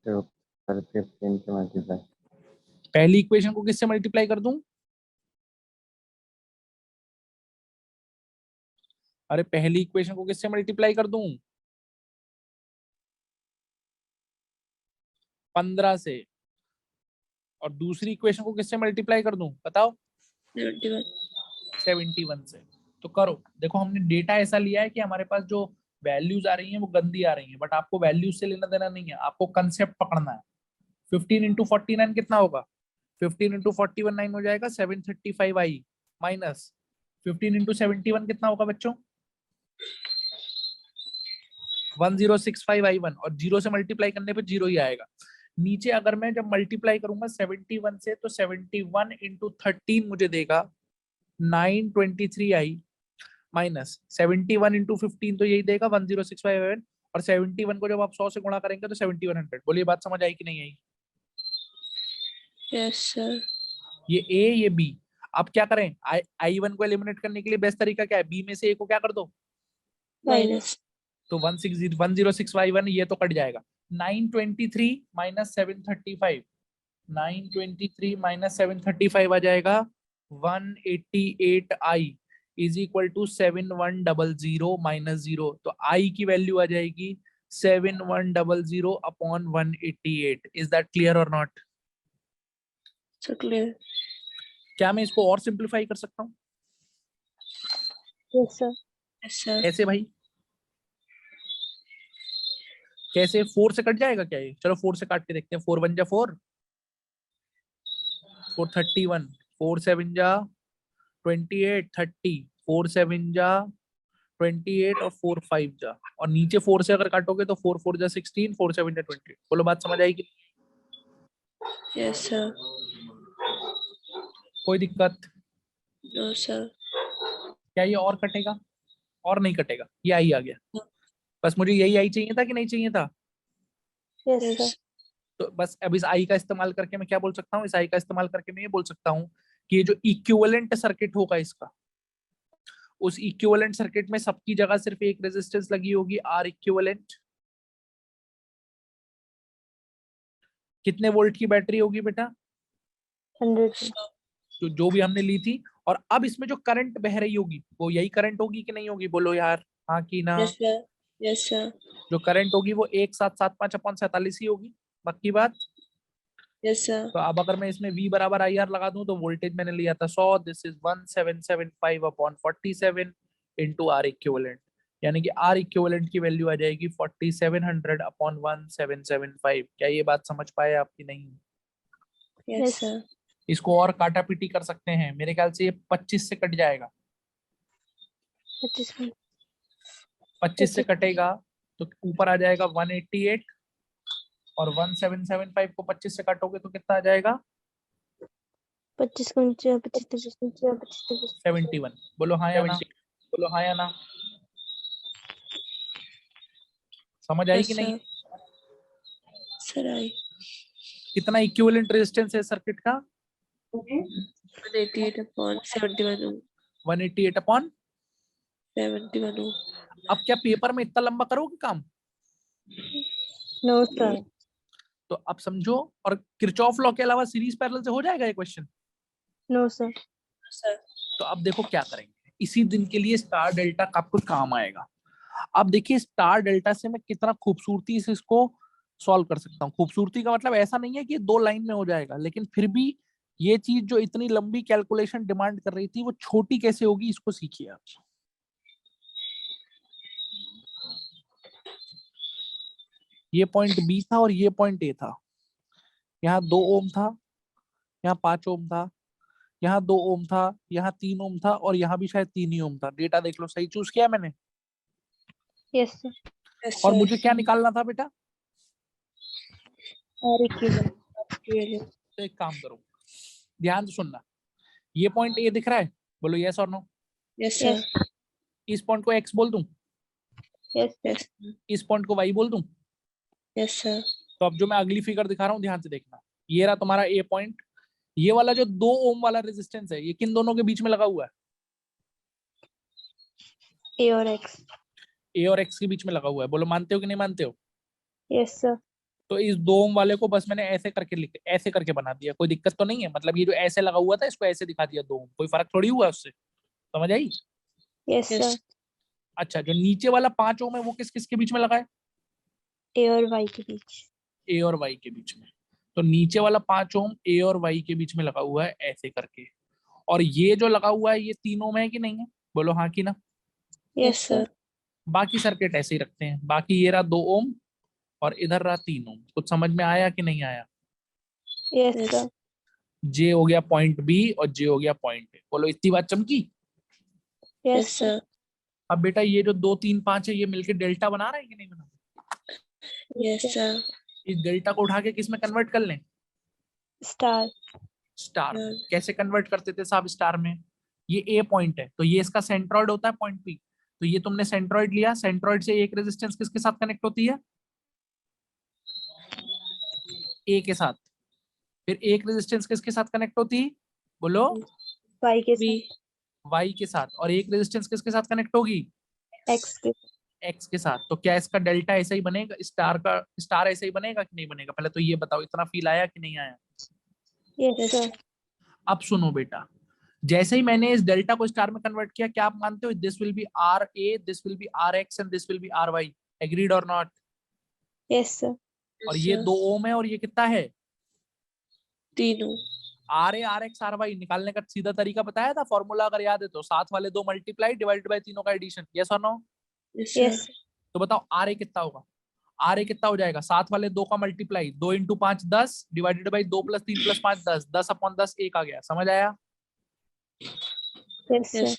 तो करके 15 से मल्टीप्लाई। पहली इक्वेशन को किससे मल्टीप्लाई कर दूं? अरे पहली इक्वेशन को किससे मल्टीप्लाई कर दूं? 15 से। और दूसरी इक्वेशन को किससे मल्टीप्लाई कर दूं बताओ? 71. 71 से। तो करो, देखो हमने डेटा ऐसा लिया है कि हमारे पास जो वैल्यूज आ रही हैं वो गंदी आ रही हैं, बट आपको वैल्यूज से लेना देना नहीं है, आपको कंसेप्ट पकड़ना है। 15 इंटू 49 कितना होगा? 15 इंटू 41 9 हो जाएगा 735i माइनस 15 इंटू 71 कितना होगा बच्चों? 1065i1 और जीरो से मल्टीप्लाई करने पे जीरो ही आएगा। नीचे अगर मैं जब मल्टीप्लाई करूंगा 71 से, तो 71 इंटू 13 मुझे देगा 923i, माइनस 71 इंटू 15 तो यही देगा 10657, और 71 को जब आप 100 से गुणा करेंगे तो 7100। बोलिए बात समझ आई कि नहीं आई? Yes sir. ये ए ये बी। अब क्या करें, I1 को एलिमिनेट करने के लिए बेस्ट तरीका क्या है, बी में से ए को क्या कर दो, माइनस। तो 10651 ये तो कट जाएगा। 923 माइनस 735, 923 माइनस 735 आ जाएगा 188i is equal to 7100 minus 0, तो i की वैल्यू आ जाएगी 7100 upon 188। Is that clear or not? Sir clear. क्या मैं इसको और सिंप्लीफाई कर सकता हूँ? Yes, sir. Yes sir. कैसे भाई, कैसे? 4 से कट जाएगा क्या ये? चलो 4 से काट के देखते हैं। 4 1 जा 4, 4 31, 4 7 जा 28, 30, 4 7 जा 28 और 4 5 जा, और नीचे 4 से अगर काटोगे तो 4 4 जा 16, 4 7 जा 28। बोलो बात समझ आएगी? Yes sir. कोई दिक्कत? No sir. क्या ये और कटेगा? और नहीं कटेगा, ये आई आ गया। बस मुझे यही आई चाहिए था कि नहीं चाहिए था? Yes, sir. यस। तो बस अब इस आई का इस्तेमाल करके मैं क्या बोल सकता हूँ, इस आई का इस्तेमाल करके मैं ये बोल सकता हूँ कि ये जो इक्विवेलेंट सर्किट होगा इसका, उस इक्विवेलेंट सर्किट में सबकी जगह सिर्फ एक रेजिस्टेंस लगी होगी, आर इक्विवेलेंट। कितने वोल्ट की बैटरी होगी बेटा? 100. जो भी हमने ली थी। और अब इसमें जो करंट बह रही होगी वो यही करंट होगी कि नहीं होगी? बोलो यार हाँ कि ना। Yes sir. Yes sir. जो करंट होगी वो 1775/47 ही होगी, पक्की बात। Yes sir. तो अब अगर मैं इसमें V बराबर IR लगा दूं तो वोल्टेज मैंने लिया था 100, this is 1775 upon 47 into R equivalent, यानी कि आर इक्विवेलेंट की वैल्यू आ जाएगी 4700 अपॉन 1775। क्या ये बात समझ पाए आपकी? नहीं? Yes Yes. सर। इसको और काटा पीटी कर सकते हैं, मेरे ख्याल से ये 25 से कट जाएगा। 25. 25 से 25. कटेगा तो ऊपर आ जाएगा 188, और 1775 को 25 से काटोगे तो कितना आ जाएगा? 25 को नीचे 25 25 71। बोलो हाँ या ना, बोलो हाँ या ना। समझ आई कि यस नहीं? सर। Sir I. कितना इक्विवेलेंट रेजिस्टेंस है सर्किट का? 188 अपॉन 71 188 अपॉन। 71। अब क्या पेपर में इतना लंबा करोगे काम? No, sir. तो अब समझो, और किरचॉफ लॉ के अलावा सीरीज पैरेलल से हो जाएगा ये क्वेश्चन। No, sir. सर। तो अब देखो क्या करेंगे, इसी दिन के लिए स्टार डेल्टा का आपको काम आएगा। अब देखिए स्टार डेल्टा से मैं कितना खूबसूरती से इसको सॉल्व कर सकता हूँ। खूबसूरती का मतलब ऐसा नहीं है कि 2 लाइन में हो जाएगा, लेकिन फिर भी ये चीज जो इतनी लंबी कैलकुलेशन डिमांड कर रही थी वो छोटी कैसे होगी, इसको सीखिए आप। ये पॉइंट बी था और ये पॉइंट ए था। यहाँ 2 ओम था, यहाँ 5 ओम था, यहाँ 2 ओम था, यहाँ 3 ओम था, और यहाँ भी शायद 3 ही ओम था। डेटा देख लो, सही चूज किया मैंने। Yes, sir. यस और सर। मुझे क्या निकालना था बेटा? R equivalent. तो एक काम करो, ध्यान से सुनना। ये पॉइंट ए दिख रहा है? बोलो यस और नो। Yes Yes. सर। इस पॉइंट को एक्स बोल दूं, Yes. यस। इस पॉइंट को वाई बोल दूं। Yes sir. तो अब जो मैं अगली फिगर दिखा रहा हूँ ध्यान से देखना, ये रहा तुम्हारा ए पॉइंट। ये वाला जो 2 ओम वाला रेजिस्टेंस है, ये किन दोनों के बीच में लगा हुआ है? A or X. ए और एक्स के बीच में लगा हुआ है। बोलो मानते हो कि नहीं मानते हो? Yes, sir. तो इस 2 ओम वाले को बस मैंने ऐसे करके बना दिया। कोई दिक्कत तो नहीं है? मतलब ये जो ऐसे लगा हुआ था इसको ऐसे दिखा दिया 2 ओम, कोई फर्क थोड़ी हुआ उससे। समझ आई? Yes, sir. यस। अच्छा, जो नीचे वाला 5 ओम है वो किस किस के बीच में लगा है? A और Y के बीच. ए और वाई के बीच में। तो नीचे वाला 5 ओम ए और वाई के बीच में लगा हुआ है ऐसे करके। और ये जो लगा हुआ है ये 3 ओम है कि नहीं है? बोलो हाँ कि ना। Yes, sir. बाकी सर्किट ऐसे ही रखते हैं। बाकी ये रहा 2 ओम और इधर रहा 3 ओम। कुछ समझ में आया कि नहीं आया? Yes, Yes. sir. जे हो गया पॉइंट बी और जे हो गया पॉइंट ए। बोलो इतनी बात चमकी? Yes, yes sir. सर। अब बेटा ये जो 2 3 5 है ये मिलके डेल्टा बना रहा है कि नहीं बना रहा? Yes sir. इस डेल्टा को उठा के किस में कन्वर्ट कर लें? Star. स्टार। हाँ। कैसे कन्वर्ट करते थे साहब स्टार में? ये ए पॉइंट है तो ये इसका सेंट्रॉइड होता है पॉइंट पी, तो ये तुमने सेंट्रॉइड लिया, सेंट्रॉइड से एक रेजिस्टेंस किसके साथ कनेक्ट होती है? ए के साथ। फिर एक रेजिस्टेंस किसके साथ कनेक्ट होती है? बोलो। Y के बी साथ. वाई के साथ। और एक रेजिस्टेंस किसके साथ कनेक्ट होगी? X के. एक्स के साथ। तो क्या इसका डेल्टा ऐसा ही बनेगा, स्टार का स्टार ऐसा ही बनेगा कि नहीं बनेगा? पहले तो ये बताओ, इतना फील आया कि नहीं आया? Yes sir. अब सुनो बेटा, जैसे ही मैंने इस डेल्टा को स्टार में कन्वर्ट किया, क्या आप मानते हो this will be R A, this will be R X and this will be R Y? Agreed or not? Yes sir. और ये 2 ओम है और ये कितना है? तीनों R A R X R Y निकालने का सीधा तरीका बताया था, फॉर्मूला अगर याद है तो, साथ वाले 2 मल्टीप्लाई डिवाइडेड बाय तीनों का एडिशन। यस और नो? Yes. तो बताओ आर ए कितना होगा? आर ए कितना हो जाएगा? साथ वाले 2 का multiply, 2 into 5 10 divided by 2 plus 3 plus 5 10, 10/10 1 आ गया। समझ आया? Yes sir. Yes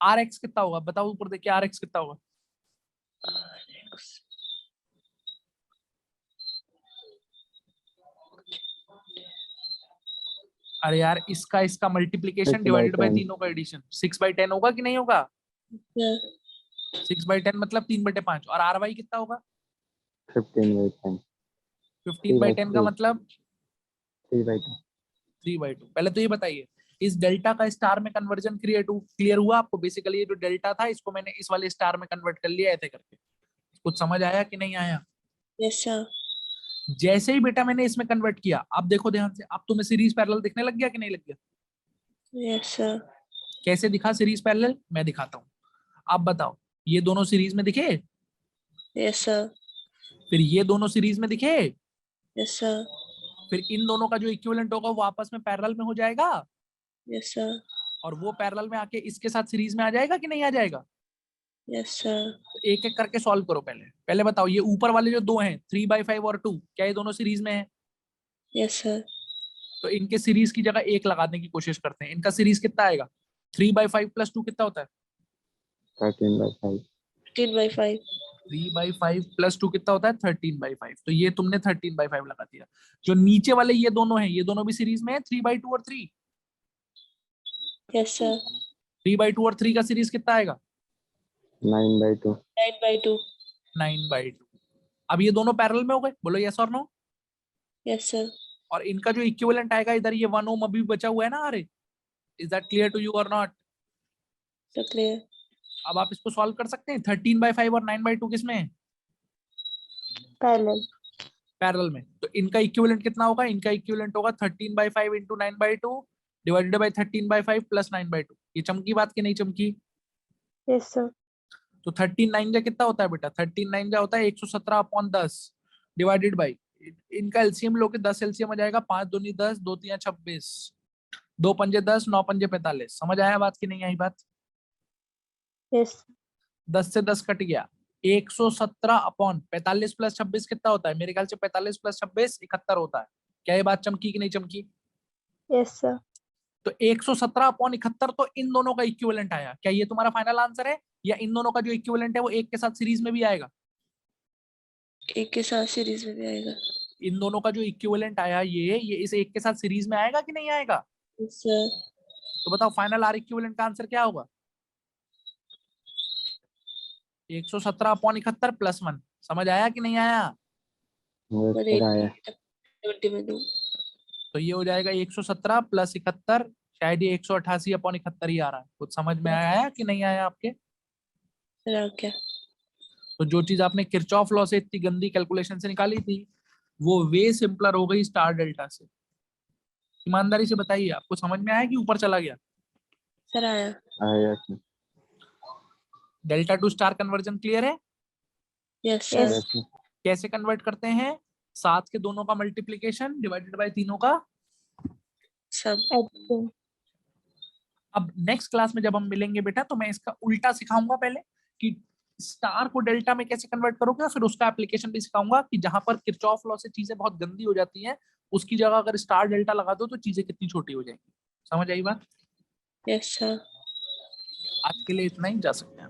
R X कितना होगा बताओ, ऊपर देखिए आर एक्स कितना होगा? अरे यार इसका इसका मल्टीप्लीकेशन 6/10 डिवाइडेड बाय तीनों का एडिशन, 6/10 होगा कि नहीं होगा? 6/10 मतलब 3/5। और आर वाई कितना होगा? 15/10 15/10 का मतलब 3/2 3/2। पहले तो ये बताइए, इस डेल्टा का स्टार में कन्वर्जन क्लियर हुआ आपको? बेसिकली ये जो डेल्टा था इसको मैंने इस वाले स्टार में कन्वर्ट कर लिया ऐसे करके। कुछ समझ आया कि नहीं आया? यस सर जैसे ही बेटा मैंने इसमें कन्वर्ट किया, अब देखो ध्यान से, अब तुम्हें सीरीज पैरेलल दिखने लग गया कि नहीं लग गया? यस सर कैसे दिखा सीरीज पैरेलल? मैं दिखाता हूँ। आप बताओ, ये दोनों सीरीज में दिखे? यस सर फिर ये दोनों सीरीज में दिखे? यस सर फिर इन दोनों का जो इक्विवेलेंट होगा वो आपस में पैरेलल में हो जाएगा, यस सर और वो पैरेलल में आके इसके साथ सीरीज में आ जाएगा कि नहीं आ जाएगा? यस सर तो एक एक करके सॉल्व करो। पहले पहले बताओ, ये ऊपर वाले जो 2 हैं 3/5 और 2, क्या ये दोनों सीरीज में है? यस सर तो इनके सीरीज की जगह 1 लगाने की कोशिश करते हैं। इनका सीरीज कितना आएगा? 3/5 प्लस 2 कितना होता है? 13/5 13/5 3/5 प्लस 2 कितना होता है? 13/5। तो ये तुमने 13/5 लगा दिया। जो नीचे वाले ये दोनों हैं, ये दोनों भी सीरीज में है, 3/2 और 3। यस सर 3/2 और 3 का सीरीज कितना आएगा? 9/2 9/2 9/2। अब ये दोनों पैरेलल में हो गए, बोलो यस और नो? यस सर और इनका जो इक्विवेलेंट आएगा इधर, ये 1 ओम अभी बचा हुआ है ना। अरे is that clear to you or not? तो क्लियर अब आप इसको सॉल्व कर सकते हैं। 13/5 और 9/2 किसमें है? Parallel. पैरेलल में। तो इनका इक्विवेलेंट कितना होगा? इनका इक्विवेलेंट होगा 13/5 इंटू 9/2 डिवाइडेड बाई 13/5 प्लस 9/2। ये चमकी बात की नहीं चमकी? Yes sir. तो 13/9 जा कितना होता है बेटा? 13/9 जा होता है 117/10 डिवाइडेड बाई, इनका एलसीएम लोगे 10 एलसीएम आ जाएगा, 5 दूनी 10, 2 3 26, 2 पंजे 10, 9 पंजे 45। समझ आया बात की नहीं आई बात? Yes. 10 से 10 कट गया, 117/45 प्लस 26 कितना होता है? मेरे ख्याल से 45 प्लस 26 71 होता है। क्या ये बात चमकी कि नहीं चमकी? Yes sir. तो 117/71 तो इन दोनों का इक्विवेलेंट आया। क्या ये तुम्हारा फाइनल आंसर है, या इन दोनों का जो इक्विवेलेंट है वो एक के साथ सीरीज में भी आएगा? एक के साथ सीरीज में भी आएगा इन दोनों का जो इक्विवेलेंट आया ये इस एक के साथ सीरीज में आएगा कि नहीं आएगा? यस सर तो बताओ फाइनल आर इक्विवेलेंट का आंसर क्या होगा? 117/71 प्लस 1। समझ आया कि नहीं आया? सर आया 70 में दूं तो ये हो जाएगा 117 प्लस 71, शायद ये 188/71 ही आ रहा है। कुछ समझ में आया कि नहीं आया आपके? सर आ क्या तो जो चीज आपने किरचॉफ लॉ से इतनी गंदी कैलकुलेशन से निकाली थी, वो वे सिंपलर हो गई स्टार डेल्टा से। ईमानदारी से बताइए, आपको समझ में आया कि ऊपर चला गया? सर आया आया delta to star conversion clear है? Yes Yes. सर कैसे कन्वर्ट करते हैं? सात के दोनों का मल्टीप्लीकेशन डिवाइडेड बाय तीनों का। सब Addition. अब नेक्स्ट क्लास में जब हम मिलेंगे बेटा, तो मैं इसका उल्टा सिखाऊंगा पहले, कि स्टार को डेल्टा में कैसे कन्वर्ट करोगे, और फिर उसका एप्लीकेशन भी सिखाऊंगा कि जहां पर किरचॉफ लॉ से चीजें बहुत गंदी हो जाती हैं, उसकी जगह अगर स्टार डेल्टा लगा दो तो चीजें कितनी छोटी हो जाएंगी। समझ आई बात? यस सर आज के लिए इतना ही, जा सकते हैं।